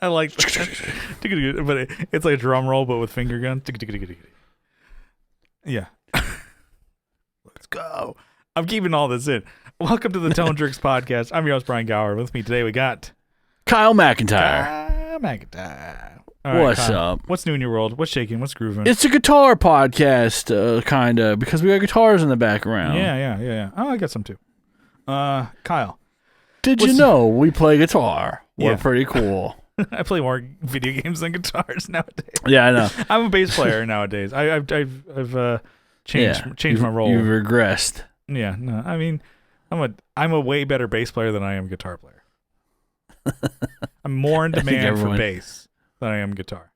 I like that. But it's like a drum roll, but with finger gun. Yeah. Let's go. I'm keeping all this in. Welcome to the Tone Jerks podcast. I'm your host, Brian Gower. With me today, we got Kyle McIntyre. All right, What's Kyle, up? What's new in your world? What's shaking? What's grooving? It's a guitar podcast, kind of, because we got guitars in the background. Yeah. Oh, I got some too. Kyle. Did you know we play guitar? We're Yeah. pretty cool. I play more video games than guitars nowadays. Yeah, I know. I'm a bass player nowadays. I've changed my role. You've regressed. Yeah, no. I mean, I'm a way better bass player than I am guitar player. I'm more in demand for bass than I am guitar.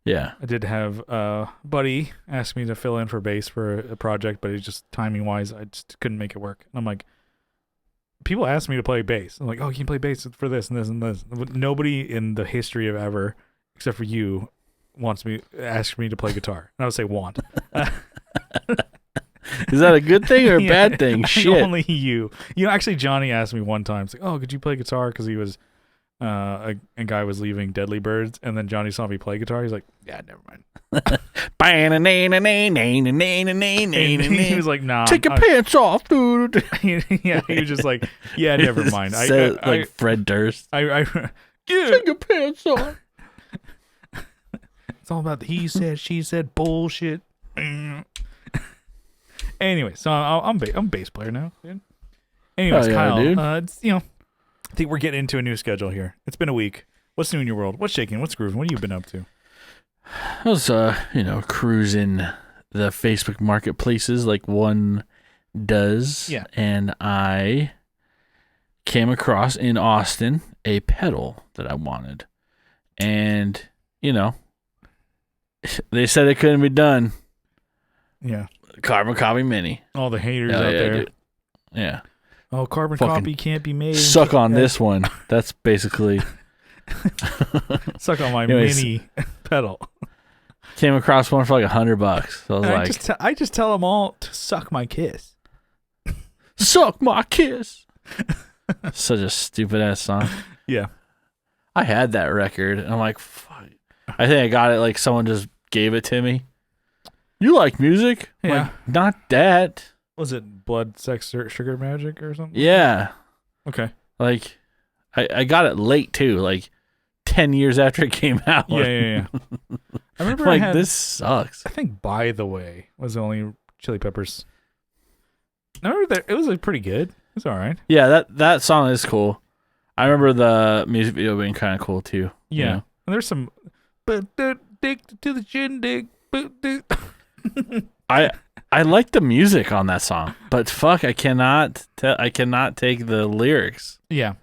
Yeah. I did have a buddy ask me to fill in for bass for a project, but it's just timing wise, I just couldn't make it work. And I'm like, people ask me to play bass. I'm like, oh, can you play bass for this and this and this? Nobody in the history of ever, except for you, asks me to play guitar. And I would say want. Is that a good thing or a bad thing? Shit. Only you. You know, actually, Johnny asked me one time, it's like, oh, could you play guitar? Because he was, a guy was leaving Deadly Birds, and then Johnny saw me play guitar. He's like, yeah, never mind. And he was like, nah. Take your pants off, dude. Yeah, he was just like, yeah, never mind. Like Fred Durst. Yeah. Take your pants off. It's all about the he said, she said bullshit. Anyway, so I'm a bass player now, dude. Anyways, yeah, Kyle, dude. I think we're getting into a new schedule here. It's been a week. What's new in your world? What's shaking? What's grooving? What have you been up to? I was, cruising the Facebook marketplaces like one does. Yeah. And I came across in Austin a pedal that I wanted. And, they said it couldn't be done. Yeah. Carbon Copy Mini. All the haters out there. Dude. Yeah. Oh, Carbon Fucking Copy can't be made. Suck on this one. That's basically. Suck on my Anyways, mini pedal. Came across one for like $100. So I was I just tell them all to suck my kiss. Suck my kiss. Such a stupid ass song. Yeah. I had that record, and I'm like, fuck. I think I got it like someone just gave it to me. You like music? I'm Yeah. like, not that. Was it Blood, Sex, Sugar Magic or something? Yeah. Okay. Like, I got it late too, like 10 years after it came out. Yeah. I remember like, this sucks. I think By the Way was the only Chili Peppers. I remember that it was like pretty good. It's all right. Yeah, that song is cool. I remember the music video being kind of cool too. Yeah. You know? And there's some dick to the shindig. I like the music on that song, but fuck, I cannot take the lyrics. Yeah.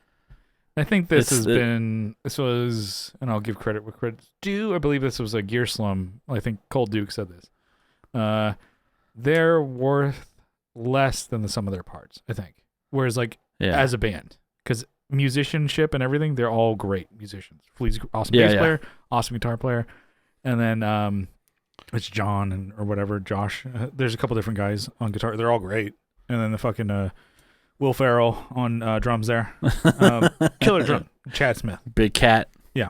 I think this was, and I'll give credit where credit's due. I believe this was a Gear Slum. I think Cold Duke said this. They're worth less than the sum of their parts, I think. Whereas, as a band, because musicianship and everything, they're all great musicians. Flea's awesome bass player, awesome guitar player, and then it's John or whatever, Josh. There's a couple different guys on guitar. They're all great. And then the fucking Will Ferrell on drums there. Killer drum. Chad Smith. Big Cat. Yeah.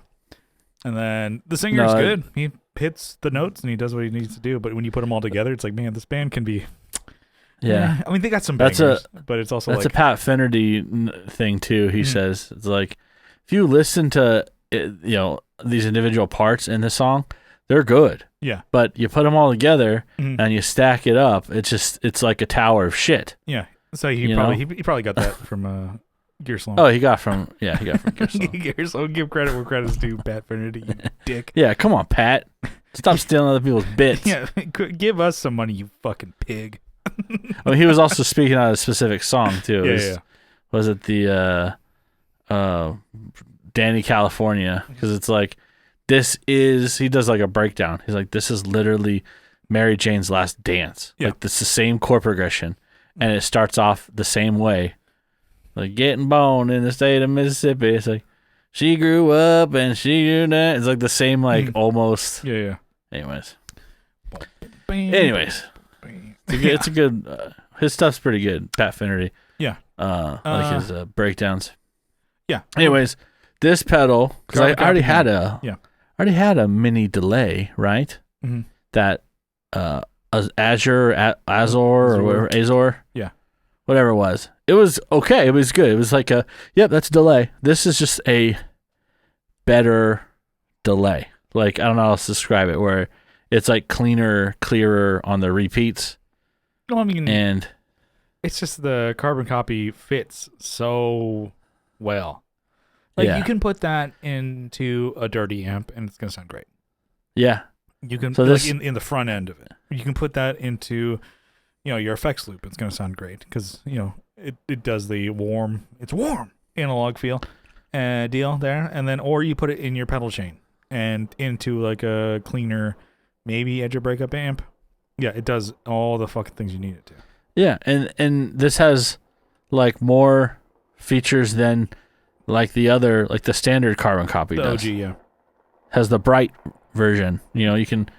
And then the singer's good. He hits the notes and he does what he needs to do. But when you put them all together, it's like, man, this band can be... Yeah. I mean, they got some bangers, but it's also that's a Pat Finnerty thing, too, he says. It's like, if you listen to, these individual parts in the song, they're good. Yeah. But you put them all together and you stack it up, it's like a tower of shit. Yeah. So he probably got that from Gear Slum. Oh, he got from Gear Slum. Gear Slum. Give credit where credit's due, Pat Finnerty, you dick. Yeah, come on, Pat. Stop stealing other people's bits. Yeah, give us some money, you fucking pig. I mean, he was also speaking out a specific song too. Was it the Danny California? Because it's like, he does like a breakdown. He's like, this is literally Mary Jane's Last Dance. Yeah. Like, it's the same chord progression, and it starts off the same way. Like, getting born in the state of Mississippi. It's like, she grew up and she grew that. It's like the same, like, almost. Yeah. Anyways. It's a good, his stuff's pretty good, Pat Finnerty. Yeah. Like his breakdowns. Yeah. Anyways, this pedal, because I already had a mini delay, right? Mm-hmm. That Azure, or whatever, Azor. Yeah. Whatever it was. It was okay. It was good. It was like that's a delay. This is just a better delay. Like, I don't know how else to describe it, where it's like cleaner, clearer on the repeats. No, I mean, and it's just the carbon copy fits so well. Like, you can put that into a dirty amp and it's going to sound great. Yeah. You can, like, in the front end of it. You can put that into, your effects loop. It's going to sound great because, it does the it's warm analog feel deal there. And then, or you put it in your pedal chain and into like a cleaner, maybe edge of breakup amp. Yeah, it does all the fucking things you need it to. Yeah, and this has like more features than like the other, like the standard carbon copy does. OG, yeah. Has the bright version. You can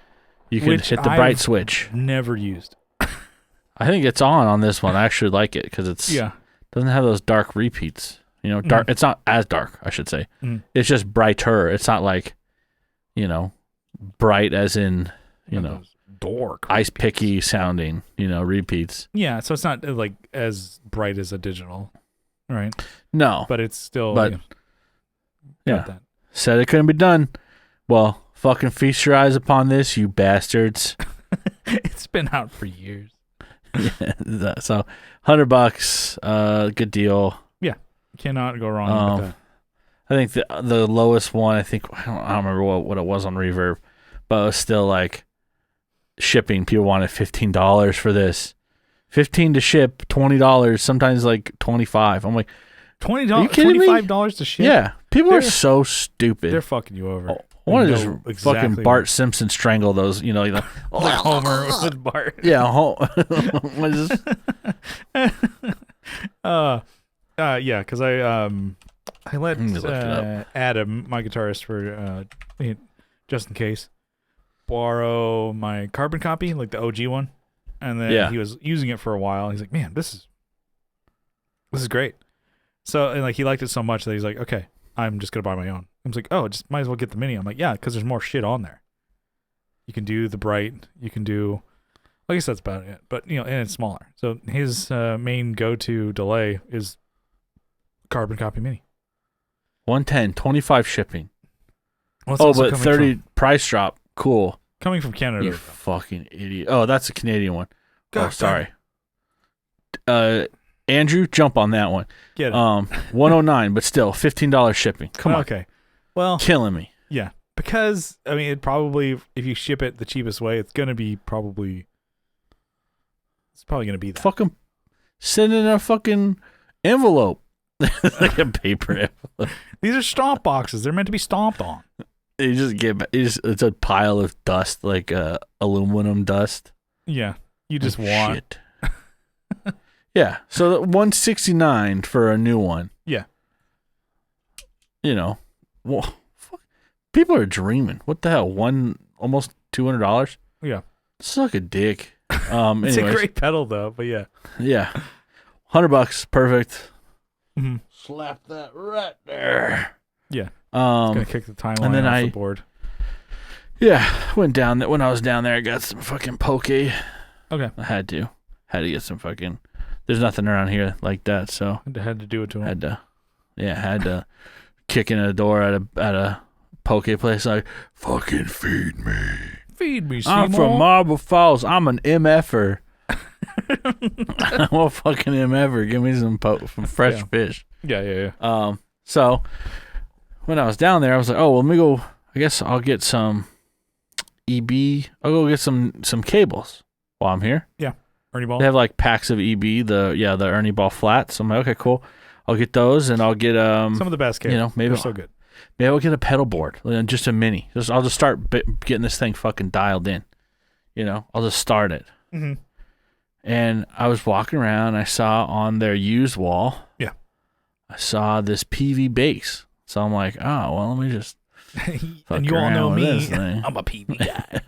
hit the bright switch. Never used. I think it's on this one. I actually like it because doesn't have those dark repeats. Dark. It's not as dark, I should say. It's just brighter. It's not like, bright as in, dork ice picky sounding, repeats. Yeah, so it's not like as bright as a digital, right? No, but it's still. But that. Said it couldn't be done. Well, fucking feast your eyes upon this, you bastards. It's been out for years. Yeah, so $100, good deal. Yeah, cannot go wrong with that. I think the lowest one, I don't remember what it was on Reverb, but it was still like shipping. People wanted $15 for this. $15 to ship, $20, sometimes like $25. I'm like, $20, $25 to ship? Yeah, people are so stupid. They're fucking you over. I want to just fucking Bart Simpson strangle those, like Homer with Bart. Yeah, yeah, because I let Adam, my guitarist, for just in case, borrow my carbon copy, like the OG one, and then he was using it for a while. He's like, "Man, this is great." So, and like, he liked it so much that he's like, "Okay, I'm just gonna buy my own." I was like, "Oh, just might as well get the mini." I'm like, "Yeah, because there's more shit on there. You can do the bright. You can do, I guess that's about it. But and it's smaller. So his main go-to delay is carbon copy mini. 110, 25 shipping. Well, but 30 price drop. Cool. Coming from Canada. You fucking idiot. Oh, that's a Canadian one. God, sorry. Andrew, jump on that one. Get it. 109, but still $15 shipping. Come on. Okay. Well, killing me. Yeah, because I mean, it probably, if you ship it the cheapest way, it's gonna be probably gonna be that. Fucking send in a fucking envelope, like a paper envelope. These are stomp boxes. They're meant to be stomped on. It's a pile of dust, like aluminum dust. Yeah, you just want. Shit. Yeah, so $169 for a new one. Yeah. Well, people are dreaming. What the hell? Almost $200? Yeah. Suck a dick. It's anyways. a great pedal though, but yeah. Yeah. $100, perfect. Mm-hmm. Slap that right there. Yeah. It's gonna kick the timeline off the board. Yeah, went down when I was down there. I got some fucking poke. Okay. I had to get some fucking. There's nothing around here like that, so I had to do it to him. Had to kick in a door at a poke place like, fucking feed me. Feed me, Seymour. I'm from Marble Falls. I'm an MFer. I'm a fucking MFer. Give me some fresh fish. Yeah. So when I was down there, I was like, oh, well, let me go. I guess I'll get some EB. I'll go get some cables while I'm here. Yeah. Ernie Ball. They have like packs of EB, the Ernie Ball flats. So I'm like, okay, cool. I'll get those, and I'll get some of the best cables. Maybe they're so good. Maybe I'll get a pedal board, just a mini. I'll just start getting this thing fucking dialed in. I'll just start it. Mm-hmm. And I was walking around. I saw on their used wall. Yeah. I saw this Peavey bass. So I'm like, oh well, let me just. And you all know me. I'm a Peavey guy.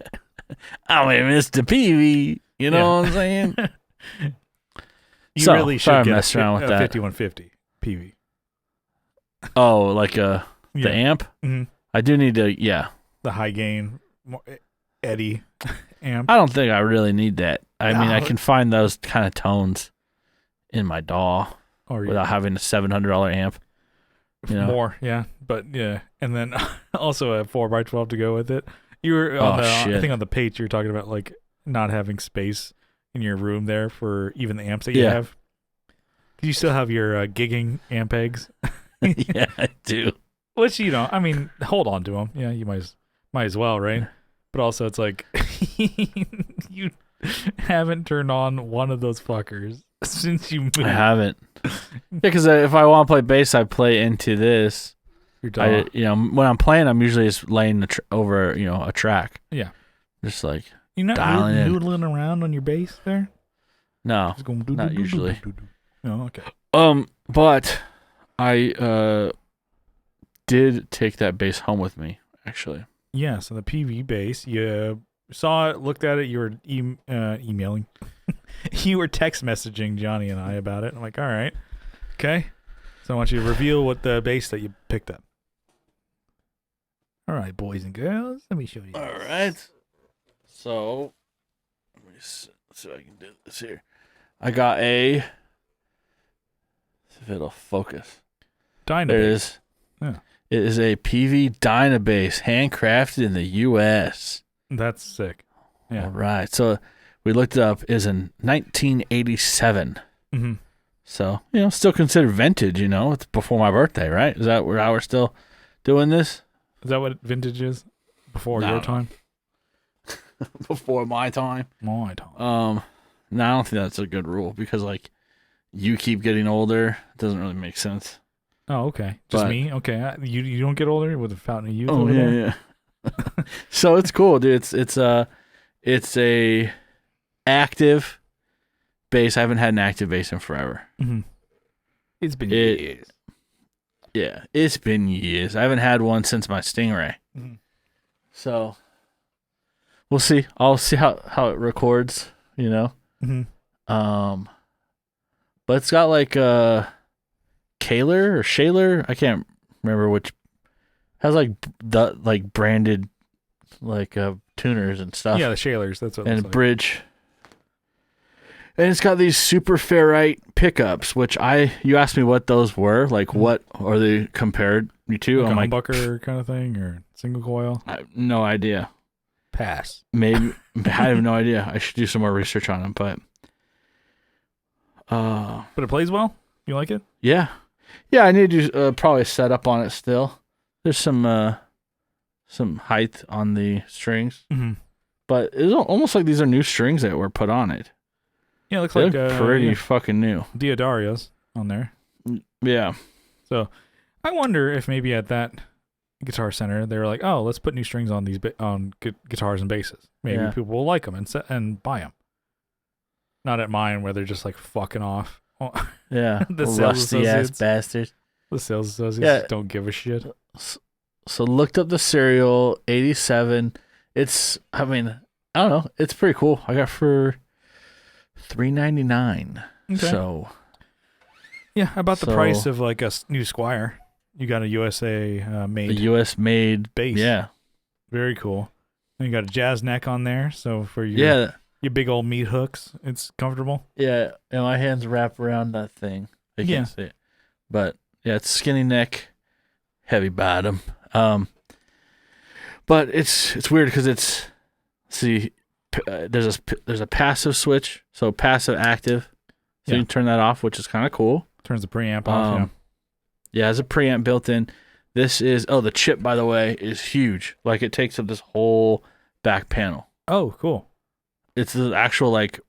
I'm a Mr. Peavey. You know what I'm saying? Really should get mess around with that 5150 Peavey. Oh, like a the amp. Mm-hmm. I do need to, the high gain Eddie amp. I don't think I really need that. I mean, I can find those kind of tones in my DAW without having a $700 amp. More, yeah. But, yeah. And then also a 4x12 to go with it. You were I think on the page you were talking about, like, not having space in your room there for even the amps that you have. Do you still have your gigging amp eggs? Yeah, I do. Which, I mean, hold on to them. Yeah, you might as well, right? But also, it's like, you haven't turned on one of those fuckers since you moved. I haven't. Because if I want to play bass, I play into this. When I'm playing, I'm usually just laying over, a track. Yeah. Just like you're not noodling around on your bass there? No, not usually. Oh, okay. But I did take that bass home with me, actually. Yeah, so the Peavey bass, you saw it, looked at it, you were emailing. You were text messaging Johnny and I about it. I'm like, all right, okay. So I want you to reveal what the bass that you picked up. All right, boys and girls, let me show you. All right. So, let's see if I can do this here. I got see if it'll focus. Dynabass. There it is. Yeah. It is a Peavey Dynabass, handcrafted in the U.S. That's sick. Yeah. All right. So we looked it up. Is in 1987. Mm-hmm. So, still considered vintage, It's before my birthday, right? Is that how we're still doing this? Is that what vintage is? Before your time? Before my time? My time. No, I don't think that's a good rule because, like, you keep getting older. It doesn't really make sense. Oh, okay. Just me? Okay. You don't get older with a fountain of youth? Oh, yeah. So it's cool, dude. It's a active bass. I haven't had an active bass in forever. Mm-hmm. It's been years. Yeah, it's been years. I haven't had one since my Stingray. Mm-hmm. So we'll see. I'll see how it records, Mm-hmm. But it's got like Kaler or Shaler. I can't remember which. Has like branded like tuners and stuff. Yeah, the Shalers. That's what. And bridge. And it's got these super ferrite pickups, which you asked me what those were. Like, what are they compared to? Like a humbucker kind of thing or single coil? I have no idea. Pass. Maybe. I have no idea. I should do some more research on them, but it plays well? You like it? Yeah. Yeah, I need to probably set up on it still. There's some height on the strings. Mm-hmm. But it's almost like these are new strings that were put on it. Yeah, it looks they like look pretty fucking new. Diodario's on there. Yeah. So I wonder if maybe at that Guitar Center they were like, "Oh, let's put new strings on these guitars and basses. Maybe people will like them and buy them." Not at mine where they're just like fucking off. Yeah, the sales rusty ass bastards. The sales associates don't give a shit. So looked up the serial 87. It's, I don't know. It's pretty cool. I got for $399. Okay. So yeah, about the price of like a new Squire. You got a USA made. A US made bass. Yeah. Very cool. And you got a jazz neck on there, so for your big old meat hooks, it's comfortable. Yeah, and my hands wrap around that thing. They can't see it. But yeah, it's skinny neck, heavy bottom. But it's weird because there's a passive switch, so passive active. So you can turn that off, which is kind of cool. Turns the preamp off. Yeah, it has a preamp built in. This is the chip, by the way, is huge. Like it takes up this whole back panel. Oh, cool. It's the actual like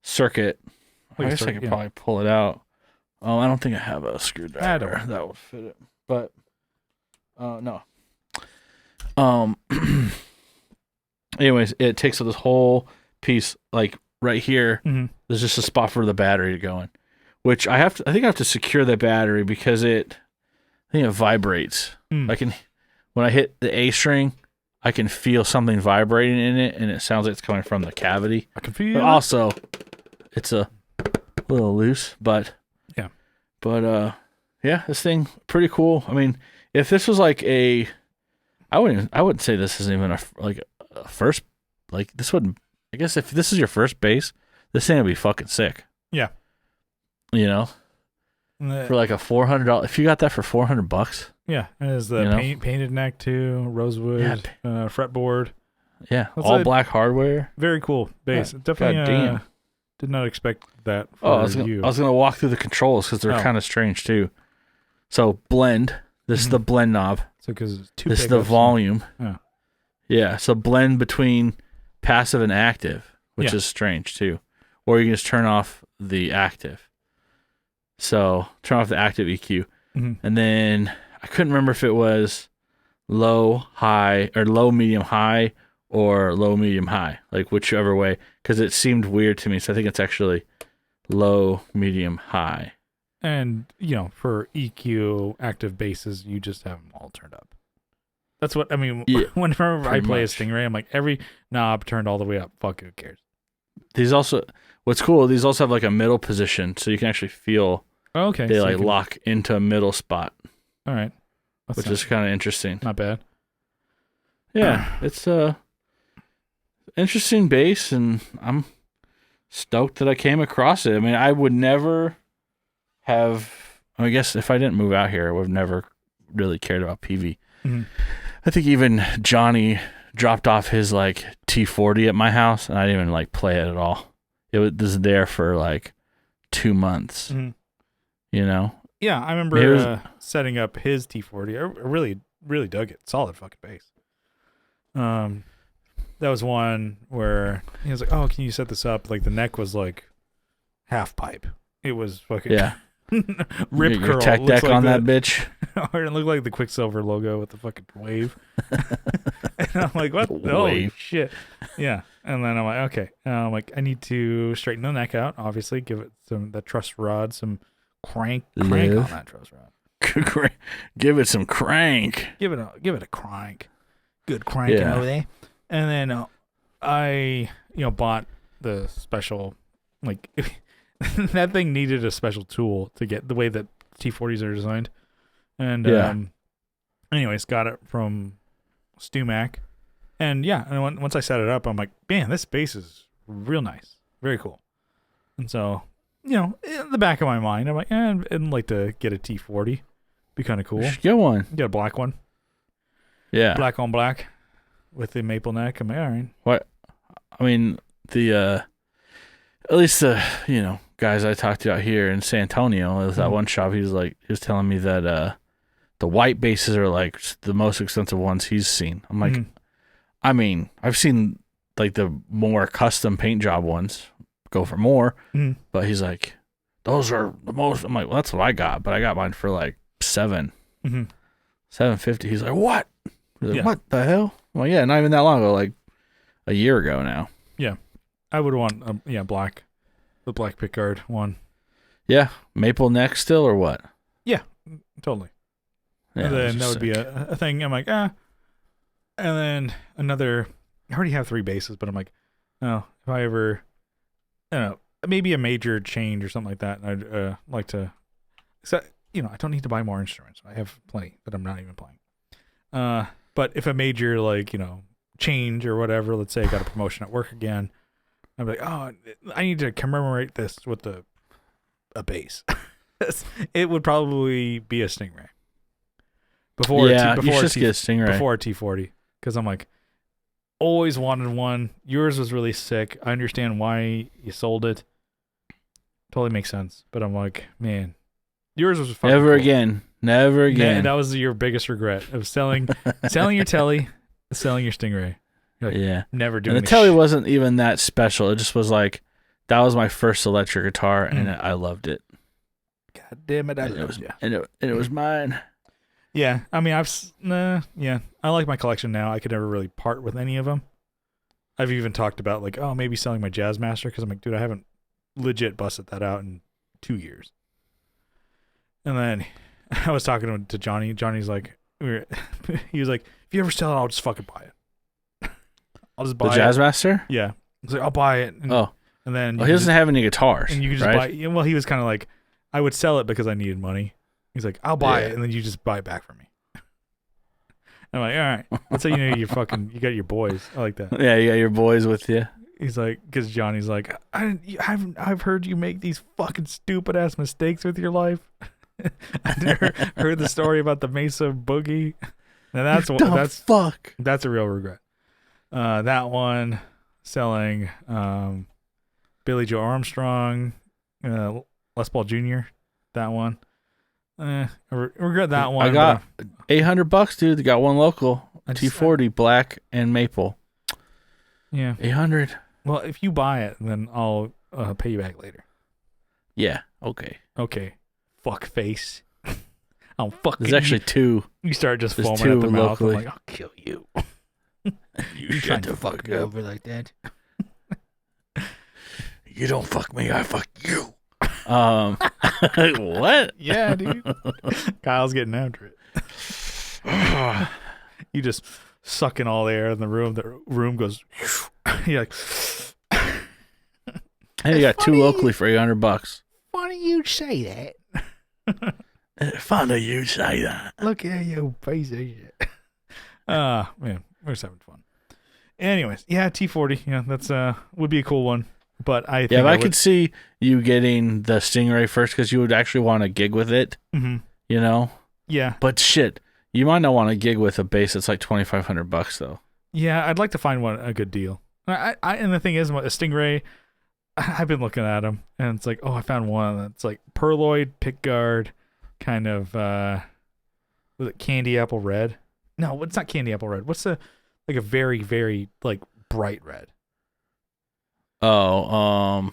circuit. I guess I could probably pull it out. Oh, I don't think I have a screwdriver that would fit it. But no. Anyways, it takes up this whole piece, like right here. Mm-hmm. There's just a spot for the battery to go in, which I think I have to secure the battery because I think it vibrates. When I hit the A string, I can feel something vibrating in it, and it sounds like it's coming from the cavity. I can feel. But also, it's a little loose, but yeah, this thing pretty cool. I mean, if this was like I wouldn't say this isn't even a first, like this wouldn't. I guess if this is your first bass, this thing would be fucking sick. Yeah. You know, for like a $400, if you got that for $400. Yeah, and it's the painted neck too, rosewood fretboard. Yeah, all black hardware. Very cool bass. Definitely. Did not expect that. I was gonna walk through the controls because they're kind of strange too. So blend. This is the blend knob. So because it's two. This is the volume. Yeah. Yeah. So blend between passive and active, which is strange too. Or you can just turn off the active. So turn off the active EQ, and then I couldn't remember if it was low, high, or low, medium, high, or low, medium, high, like whichever way, because it seemed weird to me. So I think it's actually low, medium, high. And, for EQ active basses, you just have them all turned up. That's what, I mean, whenever I play a Stingray, I'm like, every knob turned all the way up. Fuck, who cares? What's cool, these also have like a middle position, so you can actually feel they like lock into a middle spot. All right. Which is kind of interesting. Not bad. Yeah, it's interesting bass, and I'm stoked that I came across it. I mean, I would never have. I guess if I didn't move out here, I would have never really cared about Peavey. I think even Johnny dropped off his like T40 at my house, and I didn't even like play it at all. It was there for like 2 months. You know. Yeah, I remember setting up his T40. I really, really dug it. Solid fucking bass. That was one where he was like, "Oh, can you set this up?" Like the neck was like half pipe. It was fucking rip your curl. tech deck on that bitch. Or it looked like the Quicksilver logo with the fucking wave. And I'm like, "What? Holy shit!" Yeah. And then I'm like, "Okay." I need to straighten the neck out. Obviously, give it that truss rod some crank on that truss rod. Give it some crank. Give it a crank. Good cranking over there. And then I bought the special, like that thing needed a special tool to get the way that T40s are designed. And anyways, got it from StuMac. And and once I set it up, I'm like, man, this bass is real nice. Very cool. And so, in the back of my mind, I'm like, I'd like to get a T40. Be kind of cool. Get one. Get a black one. Yeah. Black on black with the maple neck. I'm like, all right. What? I mean, at least the, guys I talked to out here in San Antonio, there's that one shop, he was telling me that the white bases are like the most expensive ones he's seen. I'm like, I mean, I've seen like the more custom paint job ones go for more, but he's like, those are the most. I'm like, well, that's what I got, but I got mine for like $750. He's like, what? He's like, what the hell? Well, yeah, not even that long ago, like a year ago now. Yeah, I would want black, the black pickguard one. Yeah, maple neck still or what? Yeah, totally. Yeah, and then that would be a thing. I'm like, And then another. I already have 3 basses, but I'm like, oh, if I ever, I don't know, maybe a major change or something like that, I'd like to. So I don't need to buy more instruments. I have plenty that I'm not even playing. But if a major change or whatever, let's say I got a promotion at work again, I'm like, oh, I need to commemorate this with a bass. It would probably be a Stingray. Before you should just get a Stingray before a T40, because I'm like, always wanted one. Yours was really sick. I understand why you sold it. Totally makes sense. But I'm like, man, yours was fucking Never cool. again. Never again. That was your biggest regret of selling your Telly, selling your Stingray. Like, never doing. And the Telly wasn't even that special. It just was like, that was my first electric guitar, and I loved it. God damn it, I loved it. And it was mine. Yeah, I mean, I like my collection now. I could never really part with any of them. I've even talked about like, oh, maybe selling my Jazzmaster, because I'm like, dude, I haven't legit busted that out in 2 years. And then I was talking to Johnny. Johnny's like, he was like, if you ever sell it, I'll just fucking buy it. I'll just buy the Jazzmaster? Yeah. He's like, I'll buy it. And then he doesn't have any guitars. And you can just buy it. Well, he was kind of like, I would sell it because I needed money. He's like, I'll buy it, and then you just buy it back from me. I'm like, all right. That's how you know you got your boys. I like that. Yeah, you got your boys with you. He's like, because Johnny's like, I've heard you make these fucking stupid ass mistakes with your life. I've never heard the story about the Mesa Boogie. And that's a real regret. That one selling Billy Joe Armstrong, Les Paul Jr. That one. I regret that one. I got $800, dude. They got one local T40 black and maple. Yeah, 800. Well, if you buy it, then I'll pay you back later. Yeah. Okay. Okay. Fuck face. I'll fucking. There's actually two. You start just foaming at the mouth. I'm like, I'll kill you. You shut the fuck over like that. You don't fuck me, I fuck you. What? Yeah, dude. Kyle's getting after it. You just sucking all the air in the room. The room goes. You're like. Hey, you got two locally for $800. Funny you say that. Funny you say that. Look at you piece of shit. Man, we're just having fun. Anyways, yeah, T40. Yeah, that's would be a cool one. But I think I could see you getting the Stingray first because you would actually want to gig with it. Mm-hmm. You know? Yeah. But shit, you might not want to gig with a bass that's like $2,500 though. Yeah, I'd like to find a good deal. And the thing is, a Stingray, I've been looking at them, and it's like, oh, I found one that's like perloid, pickguard, kind of, was it candy apple red? No, it's not candy apple red. What's a very, very like bright red? Oh,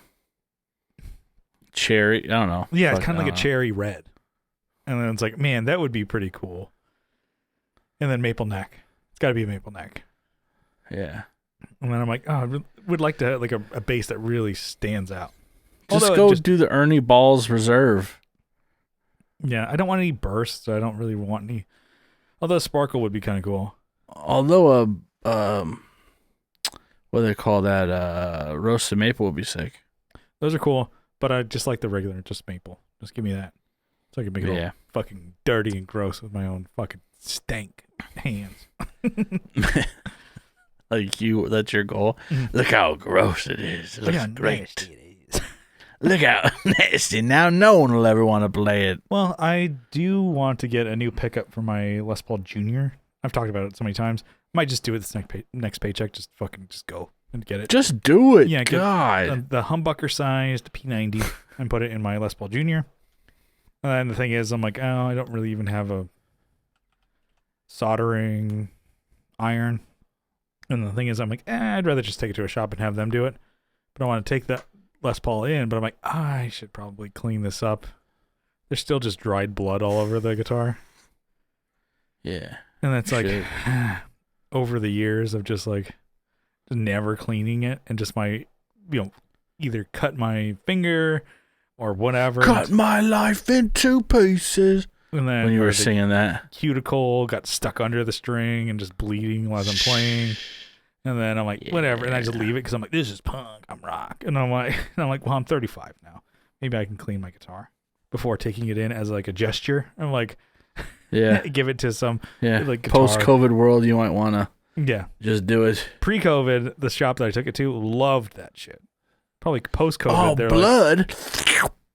cherry. I don't know. Yeah, it's kind of like a cherry red. And then it's like, man, that would be pretty cool. And then maple neck. It's got to be a maple neck. Yeah. And then I'm like, oh, I would like to have like a bass that really stands out. Just do the Ernie Balls Reserve. Yeah, I don't want any bursts, so I don't really want any. Although sparkle would be kind of cool. Although what do they call that? Roasted maple would be sick. Those are cool, but I just like the regular, just maple. Just give me that, so I can make it all fucking dirty and gross with my own fucking stank hands. Like that's your goal. Mm-hmm. Look how gross it is. It looks great. Nasty it is. Look how nasty. Now no one will ever want to play it. Well, I do want to get a new pickup for my Les Paul Jr. I've talked about it so many times. Might just do it this next paycheck. Just go and get it. Just do it. Yeah, God. The humbucker sized P90 and put it in my Les Paul Jr. And the thing is, I'm like, oh, I don't really even have a soldering iron. And the thing is, I'm like, I'd rather just take it to a shop and have them do it. But I want to take that Les Paul in, but I'm like, I should probably clean this up. There's still just dried blood all over the guitar. Yeah. And that's like over the years of just like never cleaning it and just either cut my finger or whatever. Cut my life into pieces. And then when you were singing that, cuticle got stuck under the string and just bleeding while I'm playing. And then I'm like, whatever. And I just leave it because I'm like, this is punk. I'm rock. And I'm like, well, I'm 35 now. Maybe I can clean my guitar before taking it in as like a gesture. I'm like, give it to some like post-COVID world. You might want to just do it. Pre-COVID, the shop that I took it to loved that shit. Probably post-COVID. Oh, they're blood.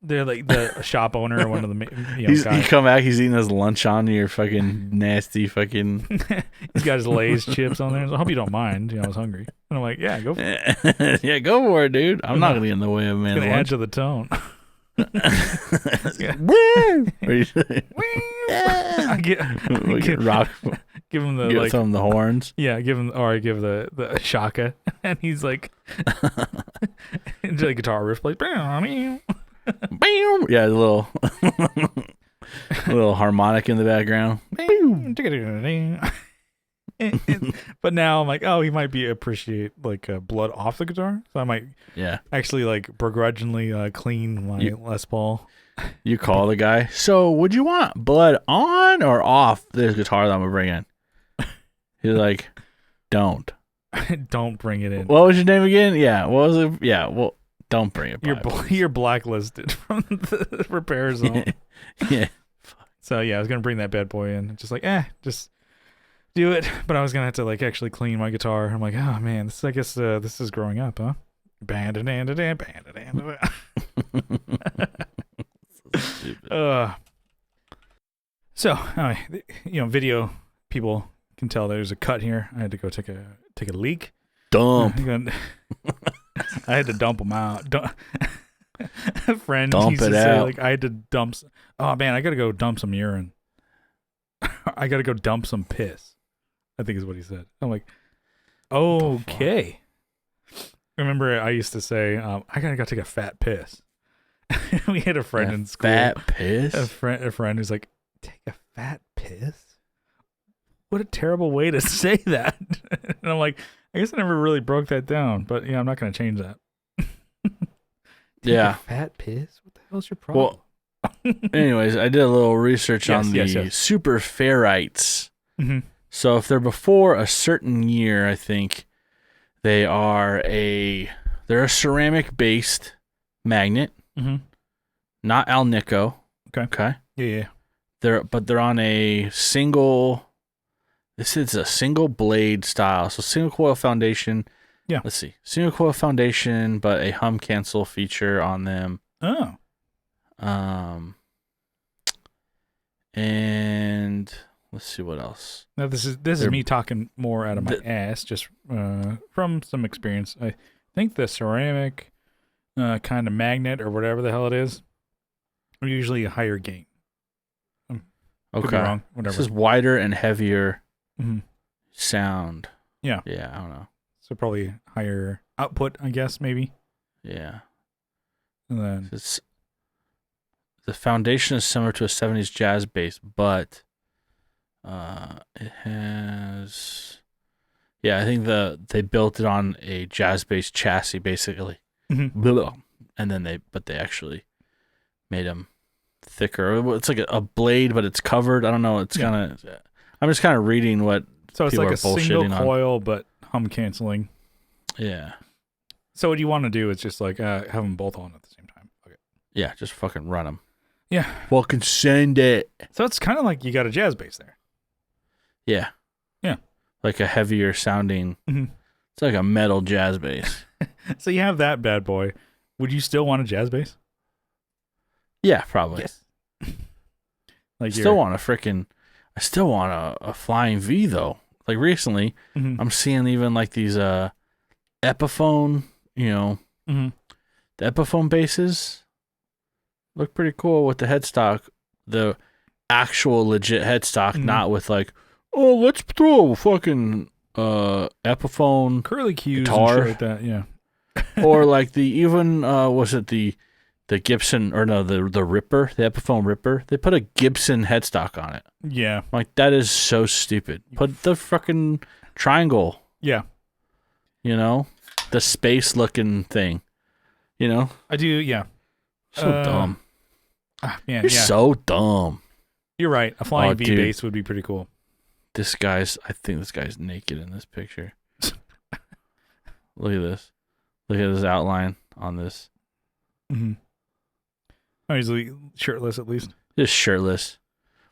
They're like the shop owner or one of the guys. He come back, he's eating his lunch on your fucking nasty fucking. He's got his Lay's chips on there. So I hope you don't mind. I was hungry. And I'm like, yeah, go for it. Yeah, go for it, dude. I'm not going to get in the way of man's lunch. Add to the tone. Rock. Give him the horns. Yeah, I give the shaka, and he's like, the guitar riff plays. Yeah, a little harmonic in the background. But now I'm like, oh, he might appreciate like blood off the guitar, so I might actually like begrudgingly clean my Les Paul. You call the guy. So, would you want blood on or off this guitar that I'm gonna bring in? He's like, don't bring it in. What was your name again? Yeah, what was it? Yeah, well, don't bring it. You're blacklisted from the repair zone. Yeah. So yeah, I was gonna bring that bad boy in, just like just do it. But I was gonna have to like actually clean my guitar. I'm like, oh man, this I guess this is growing up, huh? So anyway, video people can tell there's a cut here. I had to go take a leak. Dump. I had to dump them out. A friend Dump used it to say, out. like, I had to dump. Oh man, I gotta go dump some urine. I gotta go dump some piss, I think is what he said. I'm like, okay. Remember, I used to say, I gotta go take a fat piss. We had a friend in school. Fat piss? A friend who's like, take a fat piss? What a terrible way to say that. And I'm like, I guess I never really broke that down, but yeah, I'm not gonna change that. Yeah. Fat piss? What the hell's your problem? Well, anyways, I did a little reresearch on the super ferrites. Mm-hmm. So if they're before a certain year, I think they're a ceramic based magnet, not alnico. Okay. Yeah. They're on a single. This is a single blade style, so single coil foundation. Yeah. Let's see, single coil foundation, but a hum cancel feature on them. Oh. And let's see what else. Now this is me talking more out of my ass, just from some experience. I think the ceramic kind of magnet or whatever the hell it is are usually a higher gain. Could be wrong. Whatever. This is wider and heavier sound. Yeah. Yeah, I don't know. So probably higher output, I guess, maybe. Yeah. And then the foundation is similar to a 70s jazz bass, but it has... Yeah, I think they built it on a jazz bass chassis, basically. And then they actually made them thicker. It's like a blade, but it's covered. I don't know. It's kind of... I'm just kind of reading what so it's people like are a single bullshitting coil, but hum canceling. Yeah. So what you want to do is just like have them both on at the same time. Okay. Yeah, just fucking run them. Yeah. Fucking send it. So it's kind of like you got a jazz bass there. Yeah. Yeah. Like a heavier sounding. It's like a metal jazz bass. So you have that bad boy. Would you still want a jazz bass? Yeah, probably. Yes. Like I still want a flying V though. Like recently, I'm seeing even like these Epiphone, the Epiphone basses look pretty cool with the headstock, the actual legit headstock, not with like, oh, let's throw a fucking Epiphone curly cues guitar and shit like that, yeah. Or like was it the Gibson, or no, the Ripper, the Epiphone Ripper? They put a Gibson headstock on it. Yeah. Like, that is so stupid. Put the fucking triangle. Yeah. The space looking thing. I do, yeah. So dumb. Man, You're so dumb. You're right. A flying V bass would be pretty cool. I think this guy's naked in this picture. Look at this. Look at this outline on this. Oh, he's shirtless at least. Just shirtless.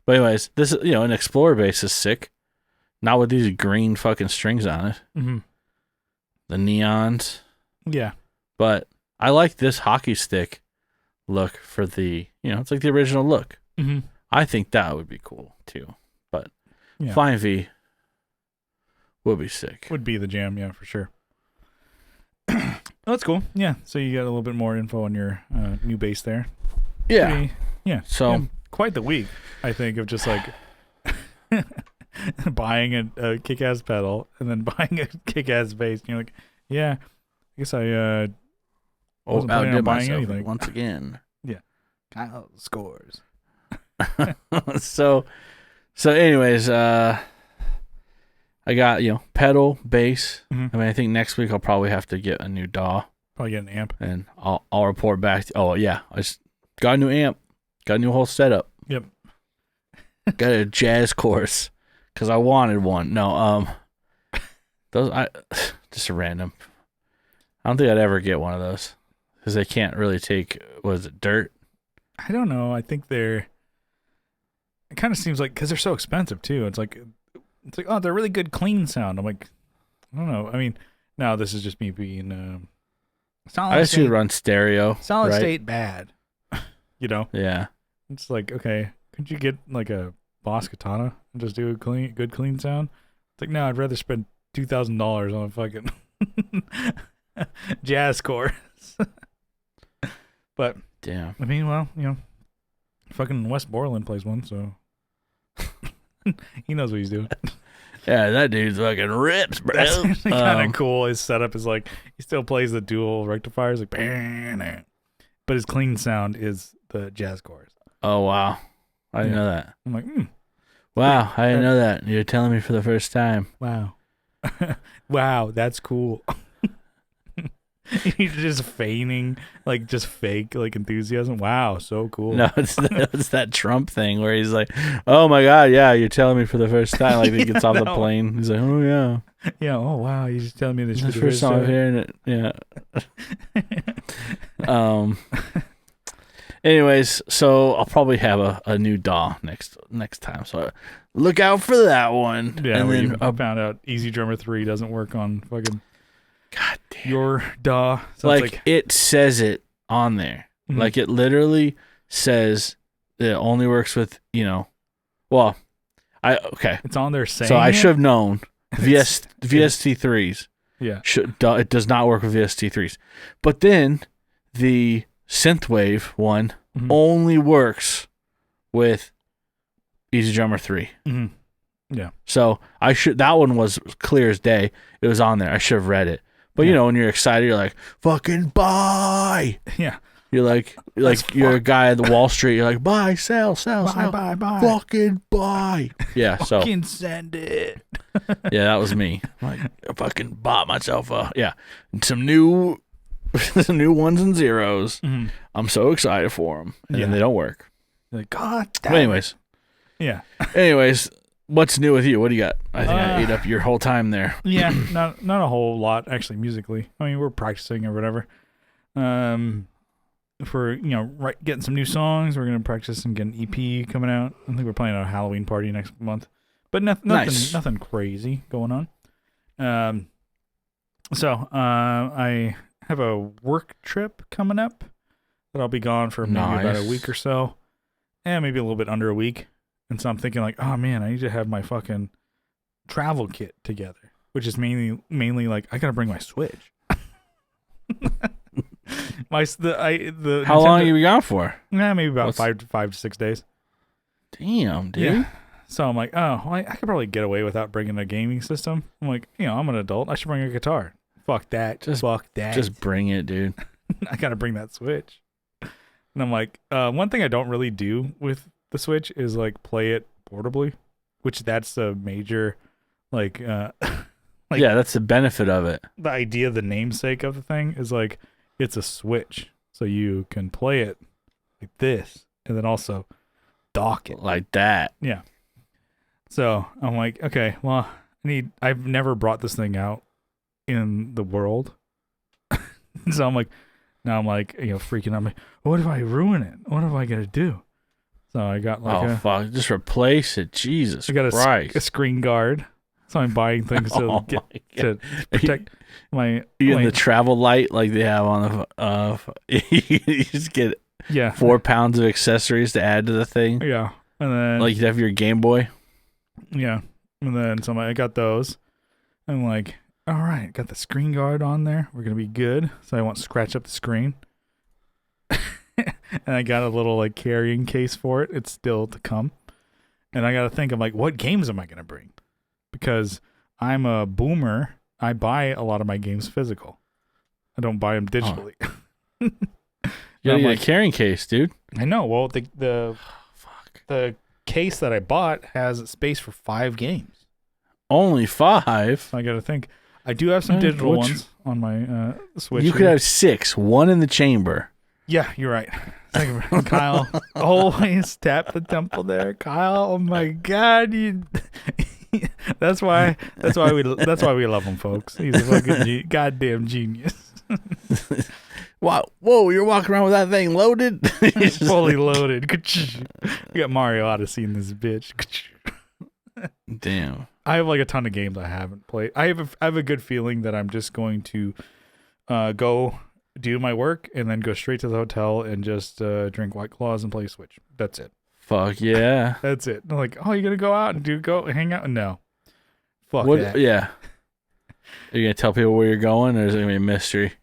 But anyways, this is, an Explorer bass is sick. Not with these green fucking strings on it. The neons. Yeah. But I like this hockey stick look for the, it's like the original look. I think that would be cool too. But Flying V would be sick. Would be the jam, yeah, for sure. Oh, that's cool. Yeah. So you got a little bit more info on your new bass there. Yeah. So quite the week, I think, of just like buying a kick-ass pedal and then buying a kick-ass bass. And you're like, yeah, I guess I wasn't planning on buying anything once again. Yeah. Kyle scores. So anyways, I got, pedal, bass. I mean, I think next week I'll probably have to get a new DAW. Probably get an amp. And I'll report back. Oh, yeah. I just got a new amp. Got a new whole setup. Yep. Got a jazz course because I wanted one. No, just a random. I don't think I'd ever get one of those because they can't really take, dirt? I don't know. I think they're it kind of seems like because they're so expensive too. It's like oh, they're really good clean sound. I'm like, I don't know. I mean, now this is just me being solid. I should run stereo. Solid state bad. You know? Yeah. It's like, okay, could you get like a Boss Katana and just do a good clean sound? It's like, no, I'd rather spend $2,000 on a fucking jazz chorus. But damn, I mean, well, you know, fucking Wes Borland plays one, so he knows what he's doing. Yeah, that dude's fucking rips, bro. That's kind of cool. His setup is like he still plays the dual rectifiers, like, but his clean sound is the jazz chorus. Oh wow, I didn't know that. I'm like, wow, I didn't know that. You're telling me for the first time. Wow, wow, that's cool. He's just feigning, like, just fake, like, enthusiasm. Wow, so cool. No, it's that Trump thing where he's like, "Oh my God, yeah, you're telling me for the first time." Like he gets off the plane, he's like, "Oh yeah, yeah, oh wow, you're just telling me this for the first time I'm hearing it." Yeah. Anyways, so I'll probably have a new DAW next time. So look out for that one. Yeah, and then then I found out Easy Drummer 3 doesn't work on fucking. God damn. Your DAW. So like it says it on there. Mm-hmm. Like it literally says it only works with, well, it's on there saying so I should have known VST3s. Yeah. It does not work with VST3s. But then the Synthwave one only works with Easy Drummer 3. Mm-hmm. Yeah. So that one was clear as day. It was on there. I should have read it. But when you're excited, you're like, fucking buy. Yeah. You're like you're a guy at the Wall Street. You're like, buy, sell, buy, fucking buy. Yeah. Fucking send it. Yeah, that was me. Like, I fucking bought myself some new ones and zeros. Mm-hmm. I'm so excited for them, and then they don't work. You're like, God damn. But anyways. Yeah. Anyways. What's new with you? What do you got? I think I ate up your whole time there. Yeah, not a whole lot actually musically. I mean, we're practicing or whatever. For getting some new songs, we're gonna practice and get an EP coming out. I think we're playing a Halloween party next month, but nothing crazy going on. So I have a work trip coming up that I'll be gone for maybe about a week or so, and maybe a little bit under a week. And so I'm thinking like, oh man, I need to have my fucking travel kit together, which is mainly like I gotta bring my Switch. How long are you gone for? Maybe about 5 to 6 days. Damn, dude. Yeah. So I'm like, oh, well, I could probably get away without bringing a gaming system. I'm like, I'm an adult. I should bring a guitar. Fuck that. Fuck that. Just bring it, dude. I gotta bring that Switch. And I'm like, one thing I don't really do with the Switch is like play it portably, which that's a major yeah, that's the benefit of it. The idea, the namesake of the thing is like it's a Switch, so you can play it like this and then also dock it like that. Yeah. So I'm like, okay, well, I've never brought this thing out in the world. So I'm like, freaking out. I'm like, what if I ruin it? What am I gonna do? So I got like fuck! Just replace it, Jesus I got Christ. a screen guard, so I'm buying things to protect my. You get the travel light like they have on the. You just get 4 pounds of accessories to add to the thing. Yeah, and then like you have your Game Boy. Yeah, and then so I got those. I'm like, all right, got the screen guard on there. We're gonna be good. So I won't scratch up the screen. And I got a little like carrying case for it. It's still to come. And I got to think, I'm like, what games am I going to bring? Because I'm a boomer. I buy a lot of my games physical. I don't buy them digitally. You gotta get a carrying case, dude. I know. Well, the case that I bought has space for 5 games. Only 5? So I got to think. I do have some digital ones on my Switch. You could have 6. 1 in the chamber. Yeah, you're right. Kyle, always tap the temple there. Kyle, oh my God, that's why we love him, folks. He's a fucking goddamn genius. Wow, whoa, you're walking around with that thing loaded? Fully loaded. We got Mario Odyssey in this bitch. Damn. I have like a ton of games I haven't played. I have a good feeling that I'm just going to go do my work and then go straight to the hotel and just drink White Claws and play Switch. That's it. Fuck yeah. That's it. I'm like, oh, you gonna go out and go hang out? No. Fuck that. Yeah. Are you gonna tell people where you're going, or is it gonna be a mystery?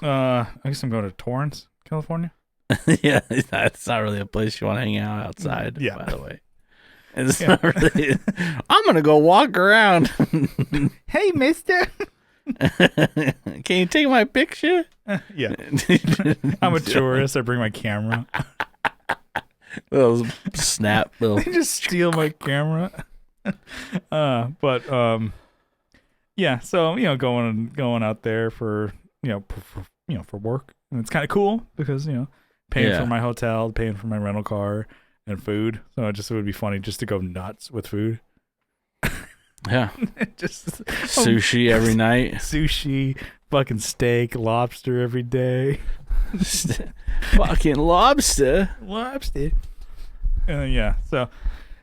I guess I'm going to Torrance, California. Yeah, that's not really a place you want to hang out outside. Yeah. By the way, it's not really. I'm gonna go walk around. Hey, Mister. Can you take my picture? Yeah. I'm a tourist. I bring my camera. Little snap. They just steal my camera. Yeah. So going out there for for work, and it's kind of cool because paying for my hotel, paying for my rental car, and food. So it would be funny just to go nuts with food. Yeah. Just sushi every night. Sushi, fucking steak, lobster every day. Fucking lobster. Yeah. So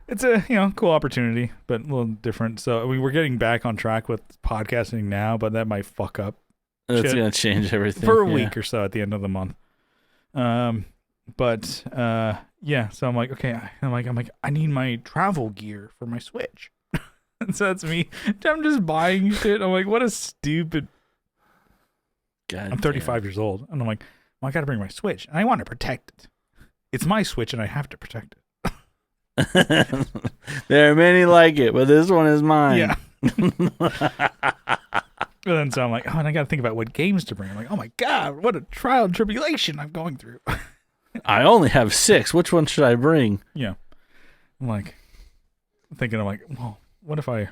it's a cool opportunity, but a little different. So we're getting back on track with podcasting now, but that might fuck up. That's gonna change everything for a week or so at the end of the month. Yeah. So I'm like, okay. I'm like, I need my travel gear for my Switch. So that's me. I'm just buying shit. I'm like, what a stupid. God, I'm 35 years old, and I'm like, well, I got to bring my Switch, and I want to protect it. It's my Switch, and I have to protect it. There are many like it, but this one is mine. Yeah. And then so I'm like, oh, and I got to think about what games to bring. I'm like, oh my God, what a trial and tribulation I'm going through. I only have 6. Which one should I bring? Yeah. I'm like, thinking, I'm like, well, what if I...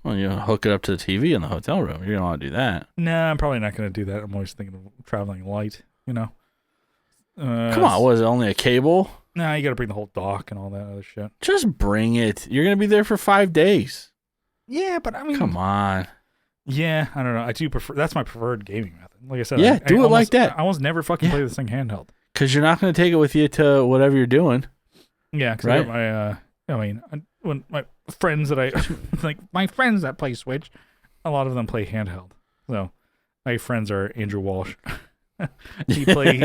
Well, you hook it up to the TV in the hotel room. You're going to want to do that. Nah, I'm probably not going to do that. I'm always thinking of traveling light, Come on, was it only a cable? Nah, you got to bring the whole dock and all that other shit. Just bring it. You're going to be there for 5 days. Yeah, but I mean... Come on. Yeah, I don't know. I do prefer... That's my preferred gaming method. Like I said, yeah, do it almost, like that. I almost never fucking play this thing handheld. Because you're not going to take it with you to whatever you're doing. Yeah, because right? I got when my friends my friends that play Switch, a lot of them play handheld. So my friends are Andrew Walsh. he plays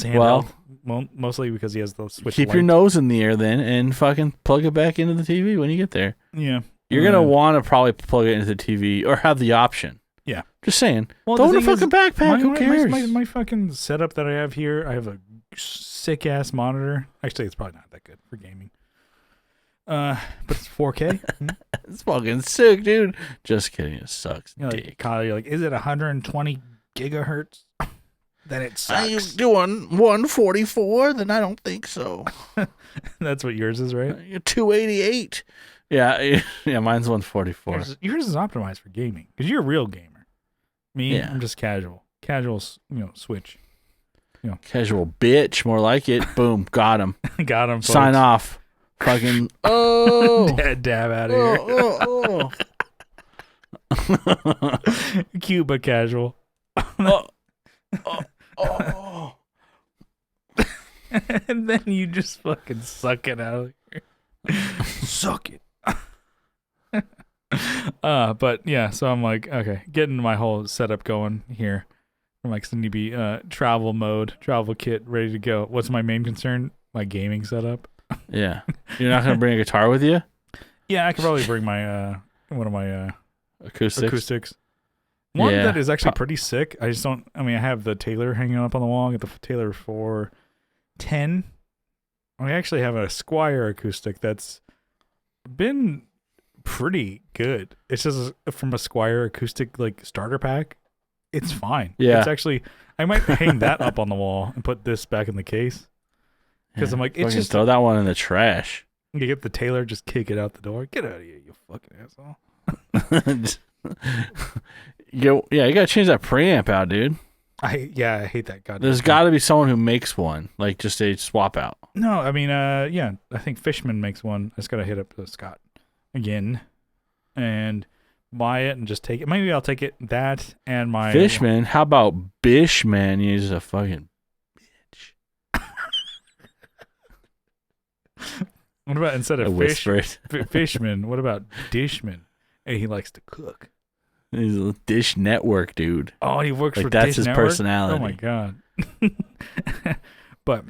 handheld mostly because he has the Switch. Keep your nose in the air then and fucking plug it back into the TV when you get there. Yeah. You're going to want to probably plug it into the TV or have the option. Yeah. Just saying. Well, throw it in a fucking backpack. Who cares? My fucking setup that I have here, I have a sick ass monitor. Actually, it's probably not that good for gaming. But it's 4K. It's fucking sick, dude. Just kidding. It sucks. You're like, Kyle, you're like, is it 120 gigahertz? Then it sucks. Are you doing 144? Then I don't think so. That's what yours is, right? You're 288. Yeah, mine's 144. Yours is optimized for gaming because you're a real gamer. Me, I'm just casual. Casual, Switch. Casual bitch, more like it. Boom, got him. Got him. Folks. Sign off. Fucking dab out of here. Cute but casual. And then you just fucking suck it out of here. Suck it. But yeah, so I'm like, okay, getting my whole setup going here. I'm like, so need to be travel mode, travel kit ready to go. What's my main concern? My gaming setup. Yeah. You're not gonna bring a guitar with you? Yeah, I could probably bring my one of my acoustics. One that is actually pretty sick. I just don't. I mean, I have the Taylor hanging up on the wall. I got the Taylor 410. I actually have a Squier acoustic that's been pretty good. It's just from a Squier acoustic like starter pack. It's fine. Yeah. It's actually. I might hang that up on the wall and put this back in the case. Because I'm like, it's just throw that one in the trash. You get the Taylor, just kick it out the door. Get out of here, you fucking asshole. You gotta change that preamp out, dude. I hate that goddamn. There's got to be someone who makes one, like just a swap out. No, I mean, I think Fishman makes one. I just gotta hit up Scott again, and buy it and just take it. Maybe I'll take it that and my Fishman. How about Bishman? He's a fucking bitch. What about instead of Fishman? What about Dishman? And he likes to cook. He's a Dish Network dude. Oh, he works like for that's Dish his Network? personality. Oh my god. But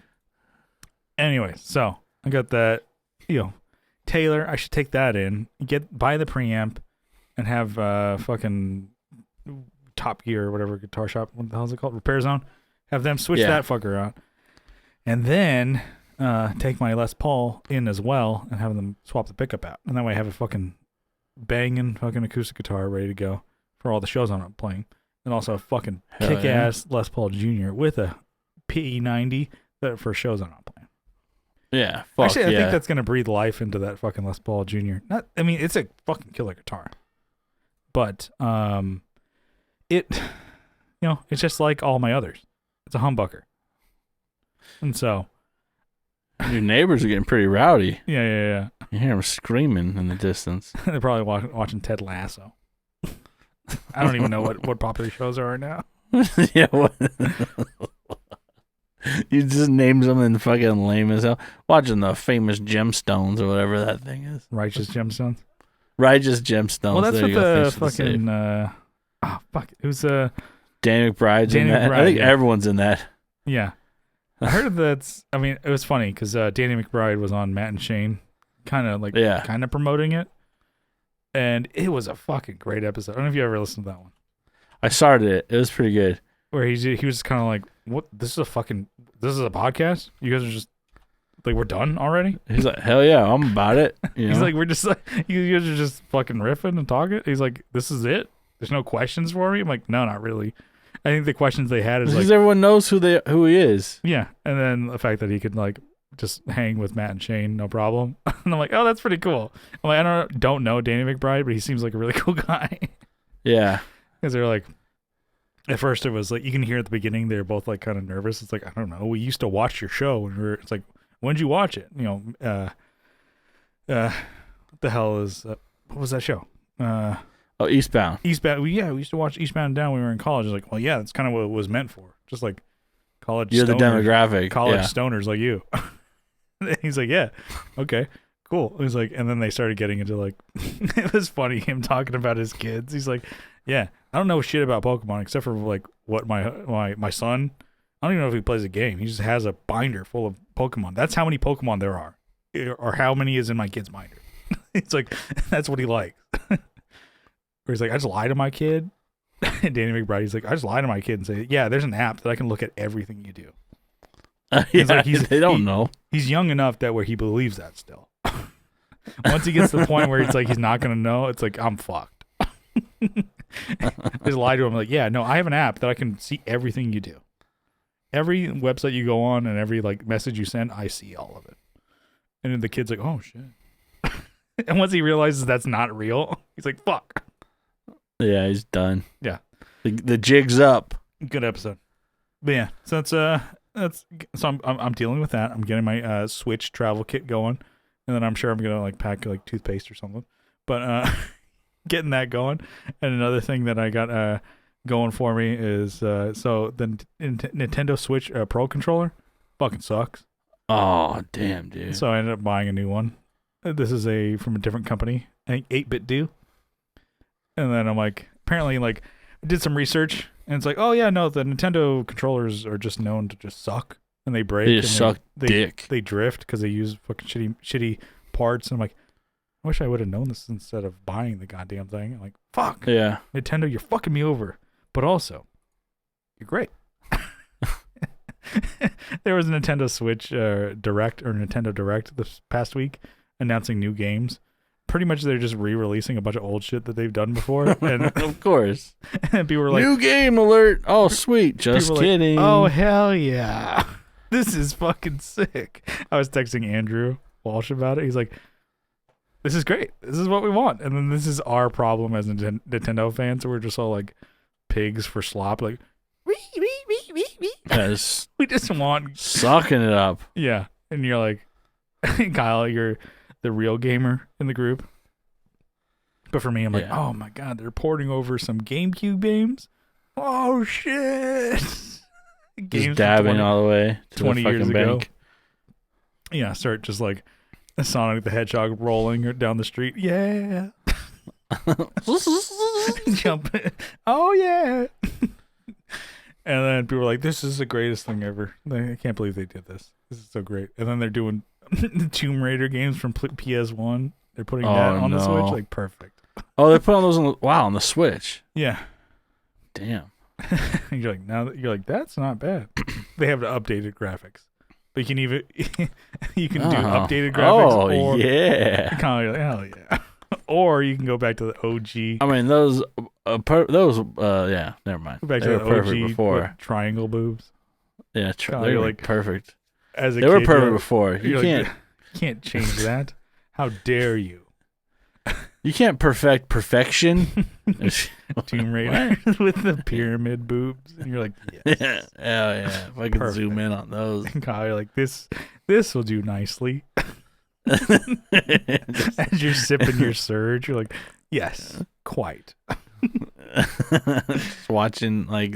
anyway, so I got that. Taylor. I should take that in. Buy the preamp, and have fucking Top Gear or whatever guitar shop. What the hell is it called? Repair Zone. Have them switch that fucker out, and then take my Les Paul in as well, and have them swap the pickup out, and that way I have a fucking banging fucking acoustic guitar ready to go for all the shows I'm playing, and also a fucking kick-ass Les Paul Jr. with a PE90 for shows I'm not playing. Yeah, actually, I think that's gonna breathe life into that fucking Les Paul Jr. It's a fucking killer guitar, but it's just like all my others. It's a humbucker, and so your neighbors are getting pretty rowdy. Yeah. You hear them screaming in the distance. They're probably watching Ted Lasso. I don't even know what popular shows are now. Yeah, what? You just named something fucking lame as hell. Watching the famous Gemstones or whatever that thing is. Righteous Gemstones? Righteous Gemstones. Well, that's what the fucking... Who's Danny McBride's in that. I think everyone's in that. Yeah. I heard that's... it was funny because Danny McBride was on Matt and Shane kind of promoting it. And it was a fucking great episode. I don't know if you ever listened to that one. I started it. It was pretty good. Where he was kind of like, "What? This is a podcast? You guys are just like, we're done already?" He's like, "Hell yeah, I'm about it." He's like, "We're just like, you guys are just fucking riffing and talking." He's like, "This is it? There's no questions for me?" I'm like, "No, not really." I think the questions they had is because everyone knows who he is. Yeah, and then the fact that he could like just hang with Matt and Shane, no problem. And I'm like, "Oh, that's pretty cool." I'm like, I don't know Danny McBride, but he seems like a really cool guy. Yeah, because they're like. At first, it was like you can hear at the beginning they're both like kind of nervous. It's like, I don't know. We used to watch your show when it's like, when did you watch it? What the hell is what was that show? Eastbound. Eastbound. We used to watch Eastbound and Down when we were in college. It's like, well, yeah, that's kind of what it was meant for. Just like college. You're the demographic. College stoners like you. He's like, yeah, okay, cool. It was like, and then they started getting into like, it was funny him talking about his kids. He's like, yeah. I don't know shit about Pokemon except for like what my son. I don't even know if he plays a game. He just has a binder full of Pokemon. That's how many Pokemon there are, or how many is in my kid's binder. It's like that's what he likes. Where he's like, I just lie to my kid. Danny McBride. He's like, I just lie to my kid and say, yeah, there's an app that I can look at everything you do. They don't know. He's young enough that where he believes that still. Once he gets to the point where it's like he's not gonna know, it's like I'm fucked. Just lie to him like, yeah, no, I have an app that I can see everything you do. Every website you go on and every like message you send, I see all of it. And then the kid's like, oh shit. And once he realizes that's not real, he's like, fuck. Yeah, he's done. Yeah. The jig's up. Good episode. But yeah, so that's so I'm dealing with that. I'm getting my Switch travel kit going, and then I'm sure I'm gonna like pack like toothpaste or something. But getting that going. And another thing that I got going for me is so the Nintendo Switch Pro controller fucking sucks. Oh damn, dude. So I ended up buying a new one. This is from a different company, I think 8-bit do. And then I'm like, apparently like I did some research and it's like, oh yeah, no, the Nintendo controllers are just known to just suck and they break. They just suck dick. They drift because they use fucking shitty parts. And I'm like, I wish I would have known this instead of buying the goddamn thing. I'm like, fuck. Yeah. Nintendo, you're fucking me over. But also, you're great. There was a Nintendo Switch Nintendo Direct this past week announcing new games. Pretty much they're just re-releasing a bunch of old shit that they've done before. And of course. And people were like, new game alert. Oh, sweet. Just kidding. Like, oh, hell yeah. This is fucking sick. I was texting Andrew Walsh about it. He's like, this is great. This is what we want. And then this is our problem as Nintendo fans. So we're just all like pigs for slop. Like, yes. We just want sucking it up. Yeah. And you're like, Kyle, you're the real gamer in the group. But for me, I'm like, oh my god, they're porting over some GameCube games. Oh shit! Games just dabbing all the way to 20 years ago. Bank. Yeah, start just like Sonic the Hedgehog rolling down the street. Yeah. Jump. Oh yeah. And then people are like, this is the greatest thing ever. I can't believe they did this. This is so great. And then they're doing the Tomb Raider games from PS1. They're putting that on the Switch. Like, perfect. Oh, they're putting those on the Switch. Yeah. Damn. You're like, that's not bad. They have the updated graphics. But you can even you can do updated graphics. Oh, or, yeah. Kind of like, hell yeah. Or you can go back to the OG. I mean, yeah, never mind. Go back to the OG before. Triangle boobs. Yeah, they were like perfect. As a they kid, were perfect before. You can't change that. How dare you? You can't perfect perfection. Tomb Raider with the pyramid boobs, and you're like, yes. Yeah. If I could zoom in on those, and Kyle, you're like, this will do nicely. As you're sipping your surge, you're like, yes, quite. Just watching like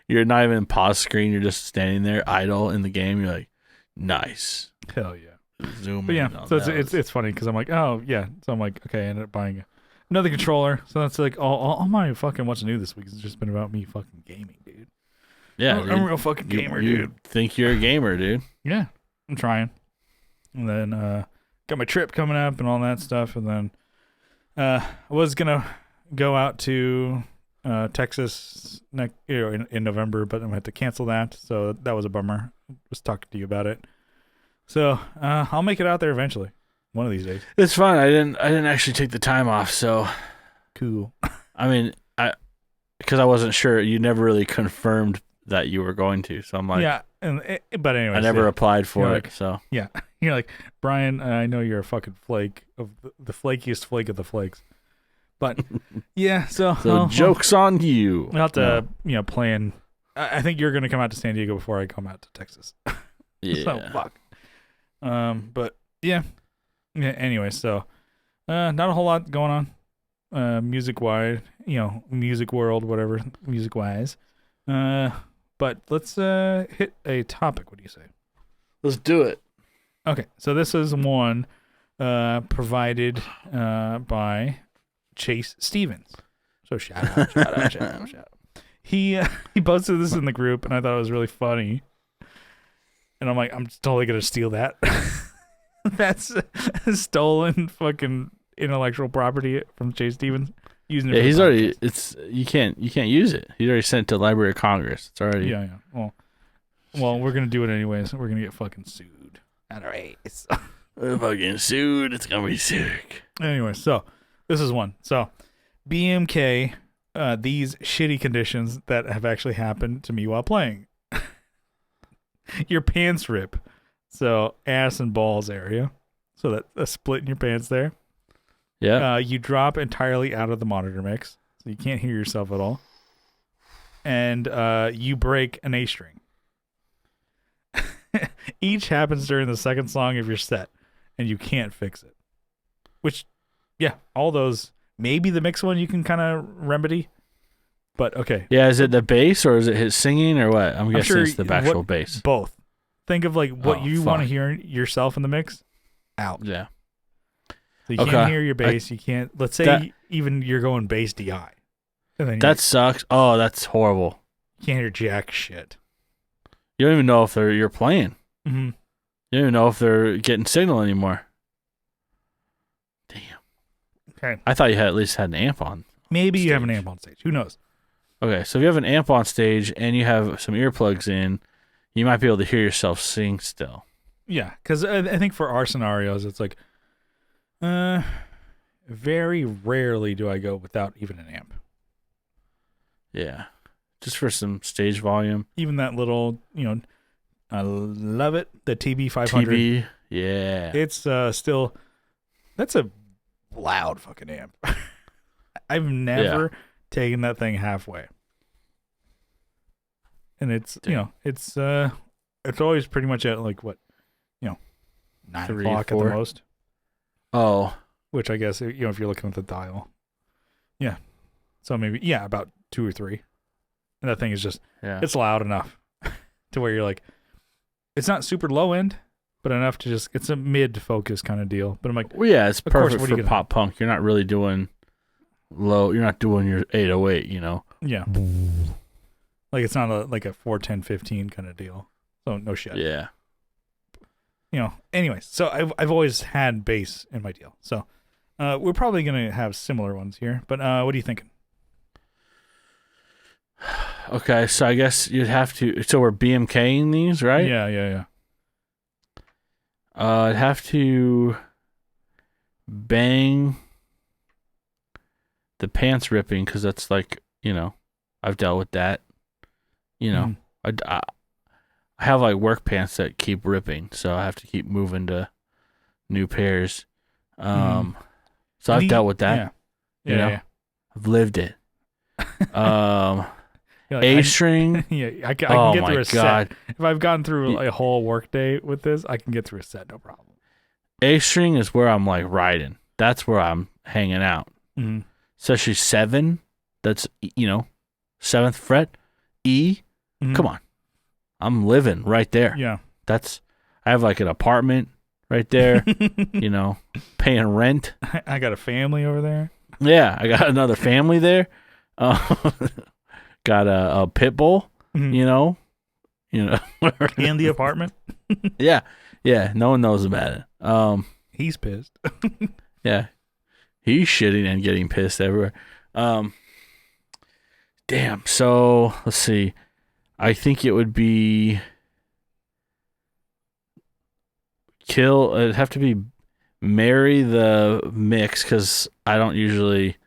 you're not even pause screen. You're just standing there idle in the game. You're like, nice. Hell yeah. Zoom but in. Yeah, so it's funny because I'm like, oh yeah. So I'm like, okay, I ended up buying another controller. So that's like all my fucking what's new this week has just been about me fucking gaming, dude. Yeah, I'm a real fucking gamer, you dude. Think you're a gamer, dude? Yeah, I'm trying. And then got my trip coming up and all that stuff. And then I was gonna go out to Texas in November, but I'm gonna have to cancel that. So that was a bummer. I was talking to you about it. So I'll make it out there eventually, one of these days. It's fine. I didn't actually take the time off, so cool. I mean, because I wasn't sure. You never really confirmed that you were going to, so I'm like, yeah. But anyway, I never applied for it. Like, so yeah, you're like, Brian. I know you're a fucking flake of the flakiest flake of the flakes. But yeah, so joke's on you. I'll have to plan. I think you're gonna come out to San Diego before I come out to Texas. Yeah. So fuck. But yeah. Anyway, so not a whole lot going on, music wise, music world, whatever, music wise. But let's hit a topic. What do you say? Let's do it. Okay, so this is one provided by Chase Stevens. So shout out. He posted this in the group, and I thought it was really funny. And I'm like, I'm totally gonna steal that. That's stolen fucking intellectual property from Chase Stevens. Using it. Yeah, he's already. You can't use it. He's already sent it to the Library of Congress. It's already. Yeah. Well, we're gonna do it anyways. We're gonna get fucking sued. All right. We're fucking sued. It's gonna be sick. Anyway, so this is one. So BMK, these shitty conditions that have actually happened to me while playing. Your pants rip. So ass and balls area. So that a split in your pants there. Yeah. You drop entirely out of the monitor mix, so you can't hear yourself at all. And you break an A string. Each happens during the second song of your set, and you can't fix it. Which, yeah, all those. Maybe the mix one you can kind of remedy. But okay. Yeah, is it the bass or is it his singing or what? I'm guessing it's the actual bass. Both. Think of like what you want to hear yourself in the mix. Out. Yeah. So you can't hear your bass. You can't. Let's say even you're going bass DI. And then that sucks. Oh, that's horrible. You can't hear jack shit. You don't even know if you're playing. Mm-hmm. You don't even know if they're getting signal anymore. Damn. Okay. I thought you at least had an amp on. Maybe stage. You have an amp on stage. Who knows? Okay, so if you have an amp on stage and you have some earplugs in, you might be able to hear yourself sing still. Yeah, because I think for our scenarios, it's like, very rarely do I go without even an amp. Yeah, just for some stage volume. Even that little, I love it. The TB500. TB, yeah. It's still, that's a loud fucking amp. I've never taken that thing halfway. And it's, it's always pretty much at like what, 9 o'clock at the most. Oh. Which I guess, if you're looking at the dial, So maybe about 2 or 3. And that thing is just it's loud enough to where you're like, it's not super low end, but enough to just, it's a mid focus kind of deal. But I'm like, well, yeah, it's perfect course, for pop punk. You're not really doing low. You're not doing your 808, you know. Yeah. Like it's not like a 410-15 kind of deal. So no shit. Yeah. You know. Anyways, so I've always had bass in my deal. So we're probably gonna have similar ones here. But what are you thinking? Okay, so I guess you'd have to. So we're BMKing these, right? Yeah. I'd have to bang the pants ripping because that's like, you know, I've dealt with that. You know, I have like work pants that keep ripping, so I have to keep moving to new pairs. So I've dealt with that. Yeah. I've lived it. A string. I can get through a set. If I've gone through a whole work day with this, I can get through a set, no problem. A string is where I'm like riding. That's where I'm hanging out. Mm-hmm. Especially 7. That's, you know, 7th fret. E. Mm-hmm. Come on. I'm living right there. Yeah. I have like an apartment right there, you know, paying rent. I got a family over there. Yeah. I got another family there. Got a pit bull, you know. In the apartment. Yeah. No one knows about it. He's pissed. Yeah. He's shitting and getting pissed everywhere. Damn. So let's see. I think it would be it'd have to be marry the mix because I don't usually,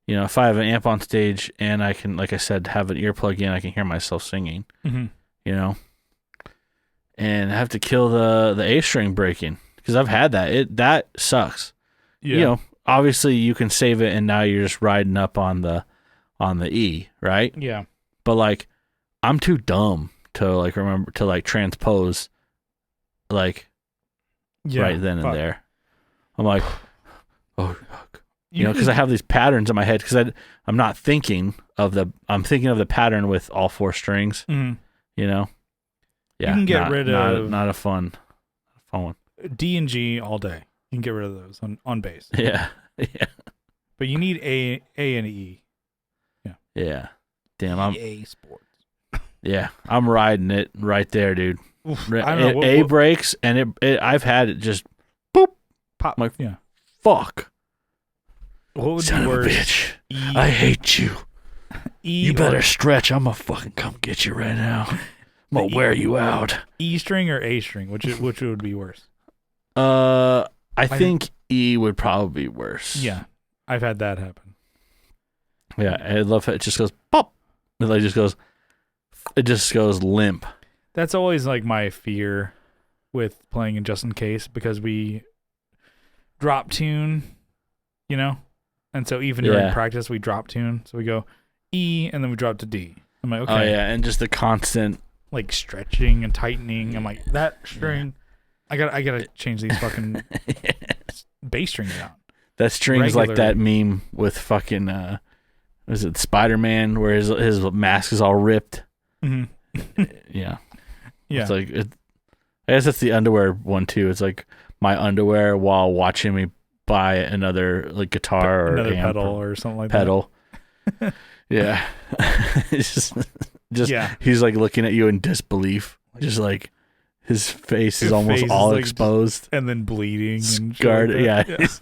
you know, if I have an amp on stage and I can, like I said, have an earplug in, I can hear myself singing, you know, and I have to kill the A string breaking because I've had that. That sucks. Yeah. You know, obviously you can save it and now you're just riding up on the E, right? Yeah. But like, I'm too dumb to like remember to like transpose like right then and there. I'm like, oh fuck. You know, because I have these patterns in my head because I'm not thinking of I'm thinking of the pattern with all 4 strings. You know? Yeah. You can get rid of not a fun one. D and G all day. You can get rid of those on bass. Yeah. Yeah. But you need A and E. Yeah. Yeah. Damn, EA Sports. Yeah, I'm riding it right there, dude. Oof, I don't know. A breaks, and I've had it just boop pop. I'm like, yeah. Fuck. What would Son be worse? Of a bitch. I hate you. You better stretch. I'm gonna fucking come get you right now. I'm gonna wear you out. E string or A string? Which would be worse? I think E would probably be worse. Yeah, I've had that happen. Yeah, I love it. It just goes pop. It just goes limp. That's always like my fear with playing in Just In Case because we drop tune, you know? And so even during practice, we drop tune. So we go E and then we drop to D. I'm like, okay. Oh, yeah, and just the constant... like stretching and tightening. I'm like, that string, I gotta change these fucking bass strings out. That string's like that meme with fucking, is it Spider-Man where his mask is all ripped? Mm-hmm. Yeah. It's like, I guess that's the underwear one too. It's like my underwear while watching me buy another like guitar or another amp pedal or something like pedal. That. Yeah. It's just he's like looking at you in disbelief. Just like his face is almost all like exposed. And then bleeding and scarred. Like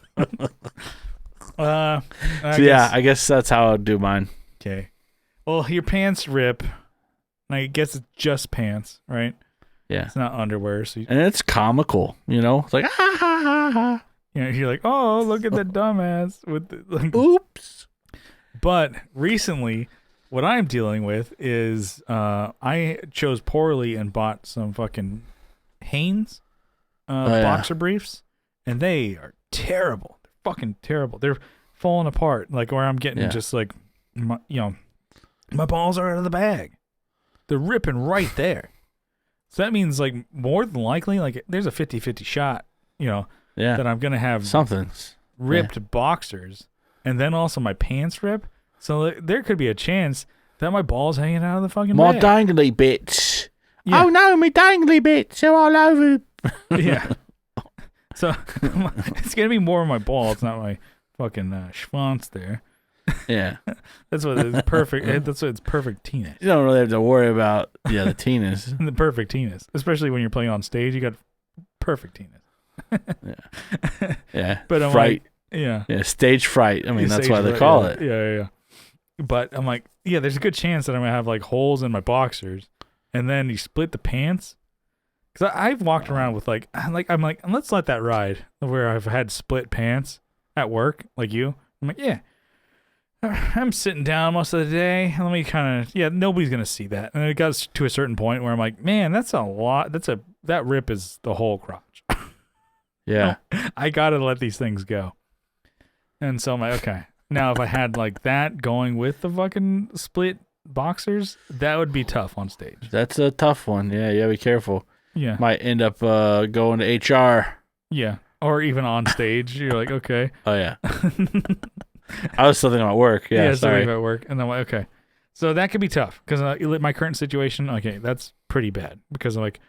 I guess that's how I'd do mine. Okay. Well, your pants rip. I guess it's just pants, right? Yeah. It's not underwear. So and it's comical, you know? It's like, ha, ha, ha, ha. You know, you're like, oh, look at the dumbass. With the, like, oops. But recently, what I'm dealing with is I chose poorly and bought some fucking Hanes boxer briefs, and they are terrible. They're fucking terrible. They're falling apart. Like where I'm getting just like, my balls are out of the bag. They're ripping right there. So that means like more than likely, like there's a 50-50 shot, that I'm going to have something's ripped boxers and then also my pants rip. So there could be a chance that my ball's hanging out of the fucking My bag. dangly bits. Yeah. Oh no, my dangly bits are all over. Yeah. So it's gonna be more of my ball. It's not my fucking schwanz there. Yeah. That's what it's perfect. That's what it's perfect tenis. You don't really have to worry about the tenis. The perfect tenis, especially when you're playing on stage. You got perfect tenis. Yeah. But I'm fright. like, yeah. Yeah, stage fright. I mean, that's Stage why they fright, call yeah. it. Yeah. But I'm like, yeah, there's a good chance that I'm gonna have like holes in my boxers, and then you split the pants. Because I've walked around with I'm like, let's let that ride. Where I've had split pants at work, like you. I'm like, yeah. I'm sitting down most of the day. Let me nobody's gonna see that. And it got to a certain point where I'm like, man, that's a lot. That rip is the whole crotch. Yeah. I gotta let these things go. And so I'm like, okay. Now if I had like that going with the fucking split boxers, that would be tough on stage. That's a tough one. Yeah, you gotta be careful. Yeah. Might end up going to HR. Yeah. Or even on stage, you're like, okay. Oh yeah. I was still thinking about work. Yeah, sorry. About work, and I'm like, okay. So that could be tough because my current situation, okay, that's pretty bad because like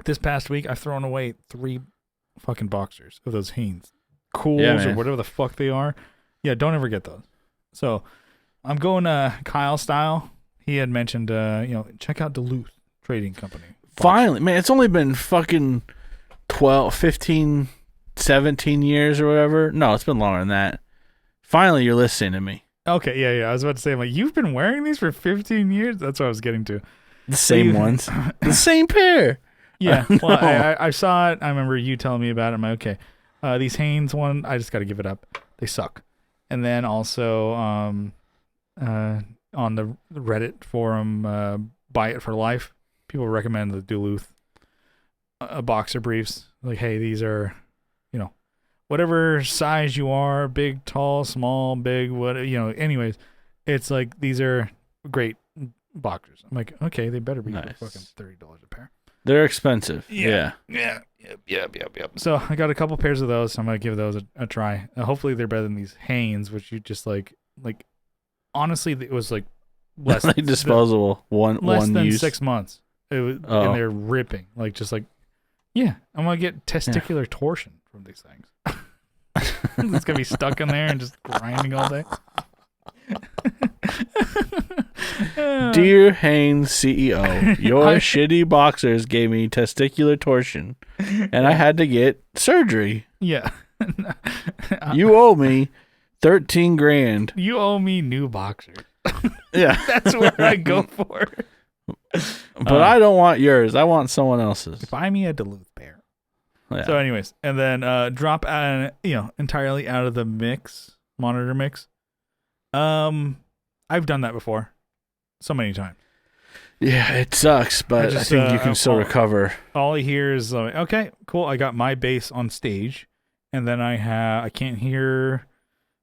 this past week I've thrown away 3 fucking boxers of those Hanes Cools or whatever the fuck they are. Yeah, don't ever get those. So I'm going Kyle style. He had mentioned, check out Duluth Trading Company. Finally, man, it's only been fucking 12, 15, 17 years or whatever. No, it's been longer than that. Finally, you're listening to me. Okay, yeah. I was about to say, I'm like, you've been wearing these for 15 years? That's what I was getting to. The same ones. The same pair. Yeah. Well, I saw it. I remember you telling me about it. I'm like, okay, these Hanes one, I just got to give it up. They suck. And then also on the Reddit forum, Buy It for Life, people recommend the Duluth boxer briefs. Like, hey, these are, whatever size you are, big, tall, small, big, anyways, it's like these are great boxers. I'm like, okay, they better be nice. Fucking $30 a pair. They're expensive. Yeah. Yep. So I got a couple pairs of those. So I'm gonna give those a try. Hopefully they're better than these Hanes, which you just like. Honestly, it was like less like disposable. Less than use. 6 months. It was, and they're ripping. Like just like, yeah, I'm gonna get testicular torsion from these things. It's gonna be stuck in there and just grinding all day. Dear Hanes CEO, your shitty boxers gave me testicular torsion, and I had to get surgery. Yeah. You owe me $13,000. You owe me new boxers. Yeah, that's where I go for. But I don't want yours. I want someone else's. Buy me a Duluth pair. Yeah. So, anyways, and then drop entirely out of the monitor mix. I've done that before, so many times. Yeah, it sucks, but I think you can still recover. All I hear is like, okay, cool. I got my bass on stage, and then I can't hear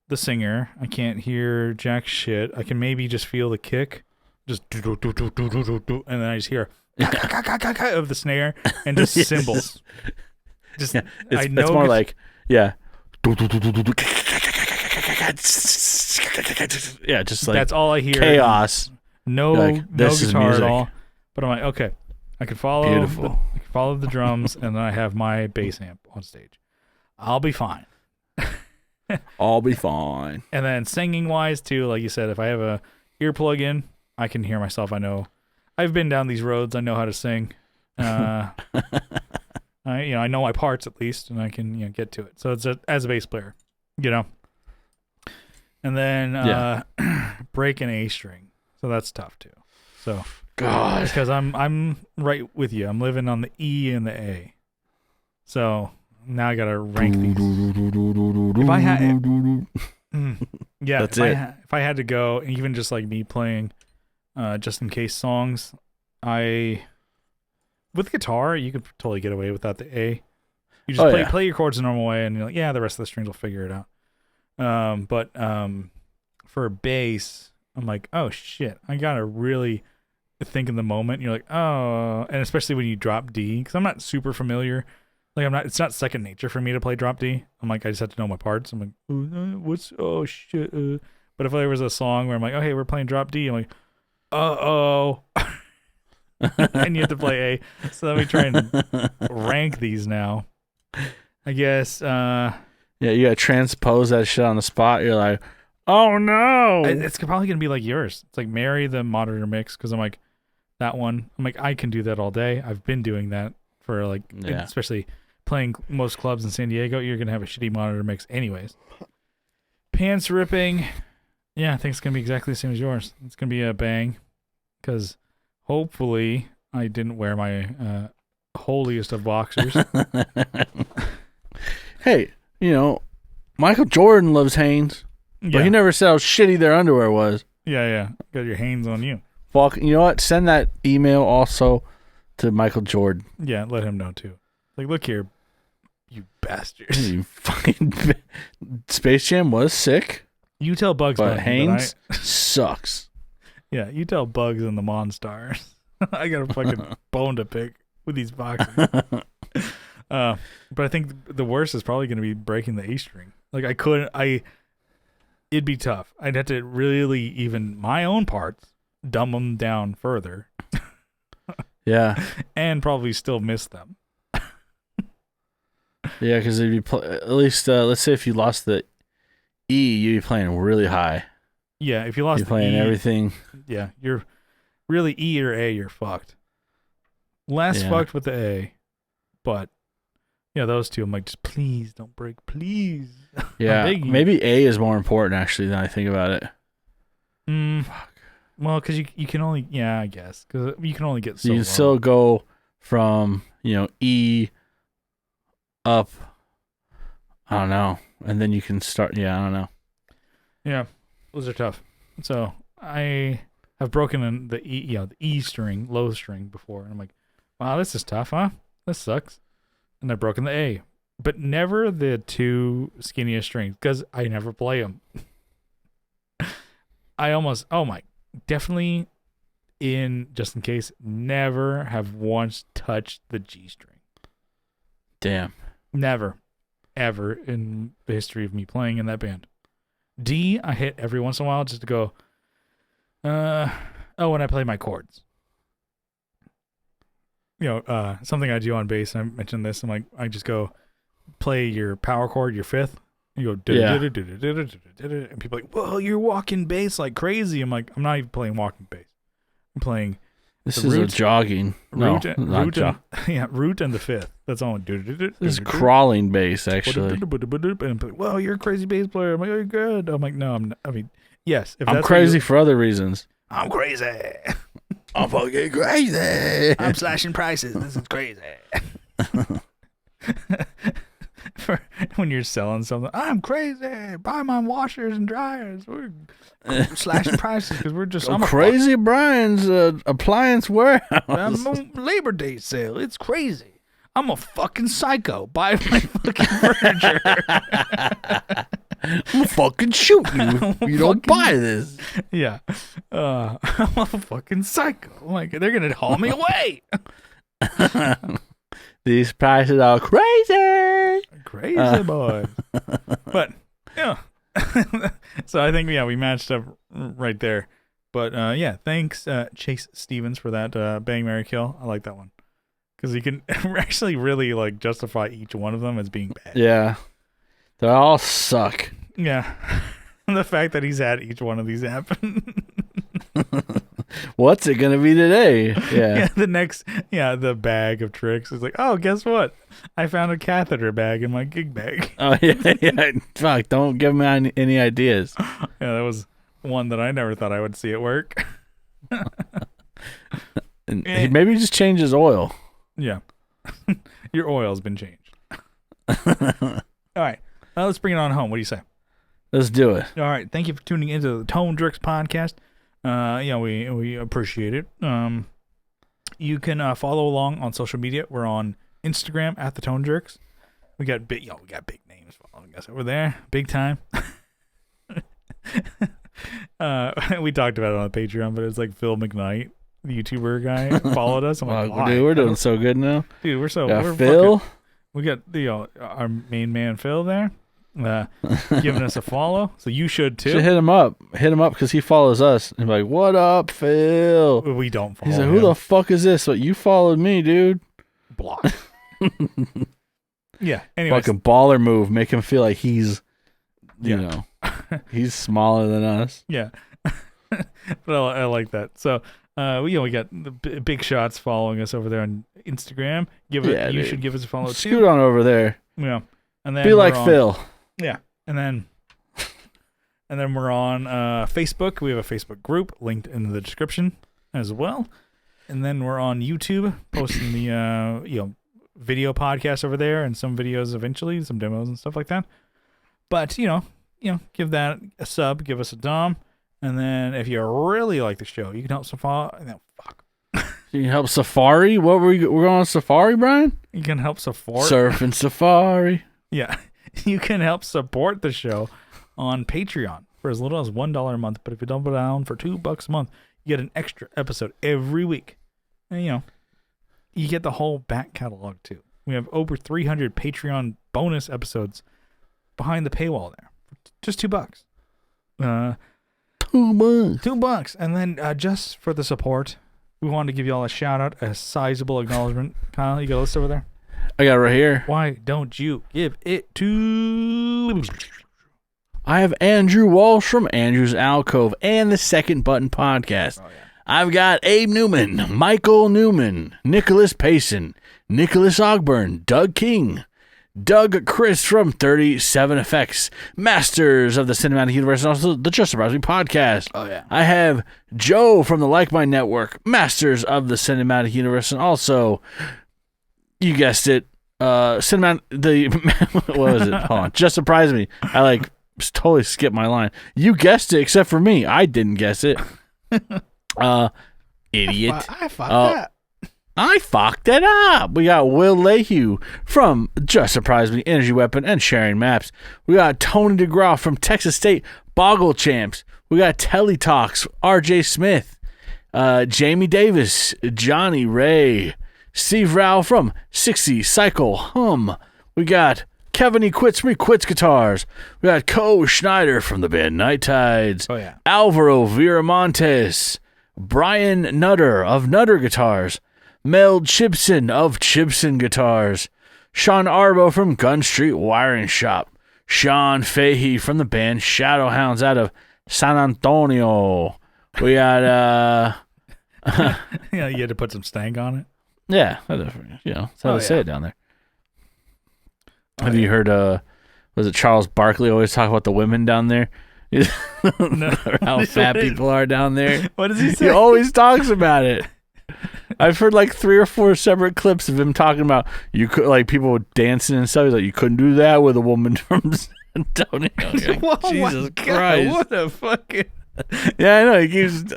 the singer. I can't hear jack shit. I can maybe just feel the kick, just do, and then I just hear of the snare and just cymbals. Just it's more like just like that's all I hear. Chaos. No guitar at all. But I'm like, okay, I can follow. Beautiful. I can follow the drums, and then I have my bass amp on stage. I'll be fine. I'll be fine. And then singing wise too, like you said, if I have a earplug in, I can hear myself. I know. I've been down these roads. I know how to sing. I know my parts at least, and I can get to it. So it's as a bass player, And then break an A string, so that's tough too. So God, because I'm right with you. I'm living on the E and the A. So now I gotta rank these. If I had, that's if I had to go, even just like me playing, just in case songs, with guitar you could totally get away without the A. You just play your chords the normal way, and you're like, yeah, the rest of the strings will figure it out. But for bass, I'm like, oh shit, I gotta really think in the moment. You're like, oh, and especially when you drop D, because I'm not super familiar Like it's not second nature for me to play drop D. I'm like, I just have to know my parts. I'm like, oh shit. But if there was a song where I'm like, oh hey, we're playing drop D, I'm like, oh, and you have to play A. So let me try and rank these now. I guess. Yeah, you gotta transpose that shit on the spot. You're like, oh no. It's probably gonna be like yours. It's like marry the monitor mix because I'm like that one. I'm like I can do that all day. I've been doing that for like, especially playing most clubs in San Diego. You're gonna have a shitty monitor mix anyways. Pants ripping. Yeah, I think it's gonna be exactly the same as yours. It's gonna be a bang because hopefully I didn't wear my holiest of boxers. Hey, Michael Jordan loves Hanes, but he never said how shitty their underwear was. Yeah. Got your Hanes on you. Fuck, you know what? Send that email also to Michael Jordan. Yeah, let him know too. Like, look here, you bastards. You fucking Space Jam was sick. You tell Bugs, but Hanes sucks. Yeah, you tell Bugs and the Monstars. I got a fucking bone to pick with these boxers. But I think the worst is probably going to be breaking the A string. Like it'd be tough. I'd have to really even my own parts, dumb them down further. Yeah. And probably still miss them. Yeah, because if you at least, let's say if you lost the E, you'd be playing really high. Yeah, if you lost you're playing everything. Yeah, you're really E or A, you're fucked. Less fucked with the A, but those two, I'm like, just please don't break, please. Yeah, maybe A is more important actually than I think about it. Fuck. Well, because you can only, I guess, because you can only get so. You can still go from E up. I don't know, and then you can start. Yeah, I don't know. Yeah, those are tough. So I have broken in the E, the E string, low string before, and I'm like, wow, this is tough, huh? This sucks. And I've broken the A, but never the two skinniest strings because I never play them. Definitely just in case, never have once touched the G string. Damn. Never, ever in the history of me playing in that band. D, I hit every once in a while just to go, when I play my chords. Something I do on bass, I mentioned this, I'm like, I just go play your power chord, your fifth. You go, and people are like, whoa, you're walking bass like crazy. I'm like, I'm not even playing walking bass. I'm playing. This is a jogging. Root and the fifth. That's all. This is crawling bass, actually. And I'm like, whoa, you're a crazy bass player. I'm like, oh, you're good. I'm like, no, I'm not. I mean, yes. If I'm crazy for other reasons. I'm crazy. I'm fucking crazy. I'm slashing prices. This is crazy. For when you're selling something, I'm crazy. Buy my washers and dryers. We're slashing prices because we're just. I'm crazy. Brian's appliance warehouse. I'm on Labor Day sale. It's crazy. I'm a fucking psycho. Buy my fucking furniture. I'm gonna fucking shoot you if you don't buy this. Yeah. I'm a fucking psycho. Like, they're going to haul me away. These prices are crazy. Crazy boy. But, so I think, we matched up right there. But, thanks, Chase Stevens, for that Bang, Marry, Kill. I like that one. Because you can actually really, justify each one of them as being bad. Yeah. They all suck. Yeah. The fact that he's had each one of these happen. What's it going to be today? Yeah. The bag of tricks is like, oh, guess what? I found a catheter bag in my gig bag. Oh, yeah. Fuck, don't give me any ideas. Yeah, that was one that I never thought I would see at work. And maybe just change his oil. Yeah. Your oil's been changed. All right. Let's bring it on home. What do you say? Let's do it. All right. Thank you for tuning into the Tone Jerks podcast. We appreciate it. You can follow along on social media. We're on Instagram at the Tone Jerks. We got big names following us over there, big time. We talked about it on Patreon, but it's like Phil McKnight, the YouTuber guy, followed us. I'm like, dude, we're doing so good now. Dude, we're Phil. We got our main man Phil there, giving us a follow. So you should too. Should hit him up because he follows us. And be like, "What up, Phil?" We don't follow. He's like, him. "Who the fuck is this?" But you followed me, dude. Block. Yeah. Anyway, fucking baller move. Make him feel like he's, he's smaller than us. Yeah. But I like that. So, we got the big shots following us over there on Instagram. You should give us a follow Scoot too. on over there. Yeah. And then be like Phil. Yeah. And then we're on Facebook. We have a Facebook group linked in the description as well. And then we're on YouTube posting the video podcast over there and some videos eventually, some demos and stuff like that. But give that a sub, give us a dom. And then if you really like the show, you can help Safari. You can help Safari? What we're going on Safari, Brian? You can help support. Surfing Safari. Yeah. You can help support the show on Patreon for as little as $1 a month. But if you dump it down for $2 a month, you get an extra episode every week. And, you get the whole back catalog too. We have over 300 Patreon bonus episodes behind the paywall there. Just $2. $2. And then just for the support, we wanted to give you all a shout out, a sizable acknowledgement. Kyle, you got a list over there? I got it right here. Why don't you give it to... I have Andrew Walsh from Andrew's Alcove and the Second Button Podcast. Oh, yeah. I've got Abe Newman, Michael Newman, Nicholas Payson, Nicholas Ogburn, Doug King, Doug Chris from 37 Effects, Masters of the Cinematic Universe, and also the Just Surprise Me Podcast. Oh, yeah. I have Joe from the Like Mind Network, Masters of the Cinematic Universe, and also, you guessed it, what was it? Hold on. Just Surprise Me. I totally skipped my line. You guessed it, except for me. I didn't guess it. Idiot. I fucked that. I fucked it up. We got Will Lehue from Just Surprise Me, Energy Weapon, and Sharing Maps. We got Tony DeGraw from Texas State Boggle Champs. We got Telly Talks, RJ Smith, Jamie Davis, Johnny Ray, Steve Rao from 60 Cycle Hum. We got Kevin E. Quits from He Quits Guitars. We got Co Schneider from the band Night Tides. Oh, yeah. Alvaro Viramontes. Brian Nutter of Nutter Guitars. Mel Chibson of Chibson Guitars. Sean Arbo from Gun Street Wiring Shop. Sean Fahey from the band Shadowhounds out of San Antonio. We got, yeah, you had to put some stank on it. Yeah, that's how they say it down there. Have you heard, was it Charles Barkley always talk about the women down there? No. How fat people are down there. What does he say? He always talks about it. I've heard 3 or 4 separate clips of him talking about people dancing and stuff. He's like, you couldn't do that with a woman from San Antonio. Jesus Christ. What a fucking... Yeah, I know. He keeps...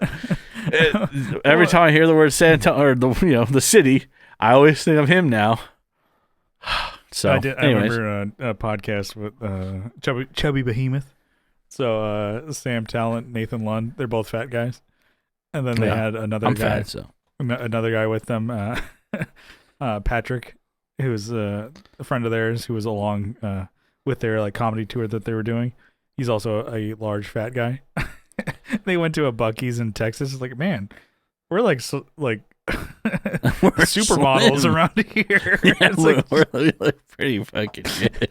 every time I hear the word San Antonio, or the city, I always think of him now. So, I remember a podcast with Chubby Behemoth. So Sam Talent, Nathan Lund, they're both fat guys. And then they had another guy. Fat, so. Another guy with them, Patrick, who was a friend of theirs who was along with their comedy tour that they were doing. He's also a large fat guy. They went to a Buc-ee's in Texas. It's like, man, we're we're supermodels around here. Yeah, we're pretty fucking good.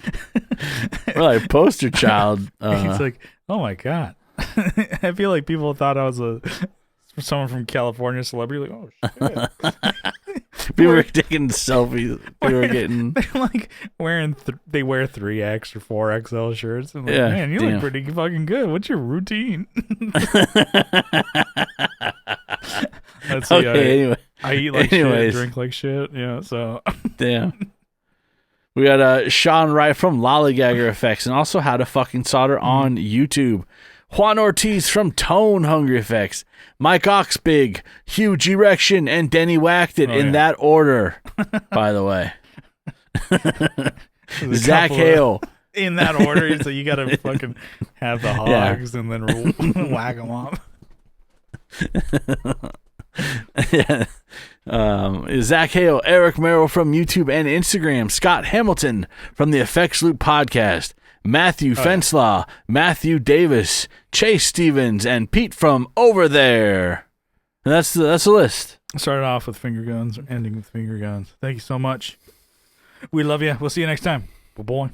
We're like poster child. He's like, oh my God. I feel like people thought I was someone from California celebrity. Like, oh shit. People were taking selfies. They were getting. They're wearing. They wear 3X or 4XL shirts. And yeah, man, you look pretty fucking good. What's your routine? Let's see. Anyway, I eat like shit, drink like shit. Yeah. So. Damn. We got Sean Wright from Lollygagger Effects, and also How to Fucking Solder on YouTube. Juan Ortiz from Tone Hungry Effects. Mike Oxbig, Huge Erection, and Denny Whacked It in that order, by the way. Zach Hale. In that order, so you got to fucking have the hogs and then whack them off. Yeah. Zach Hale, Eric Merrill from YouTube and Instagram, Scott Hamilton from the Effects Loop podcast, Matthew Fenslaw, Matthew Davis, Chase Stevens, and Pete from Over There. And that's the list. Started off with finger guns, ending with finger guns. Thank you so much. We love you. We'll see you next time. Bye-bye.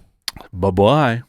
Bye-bye.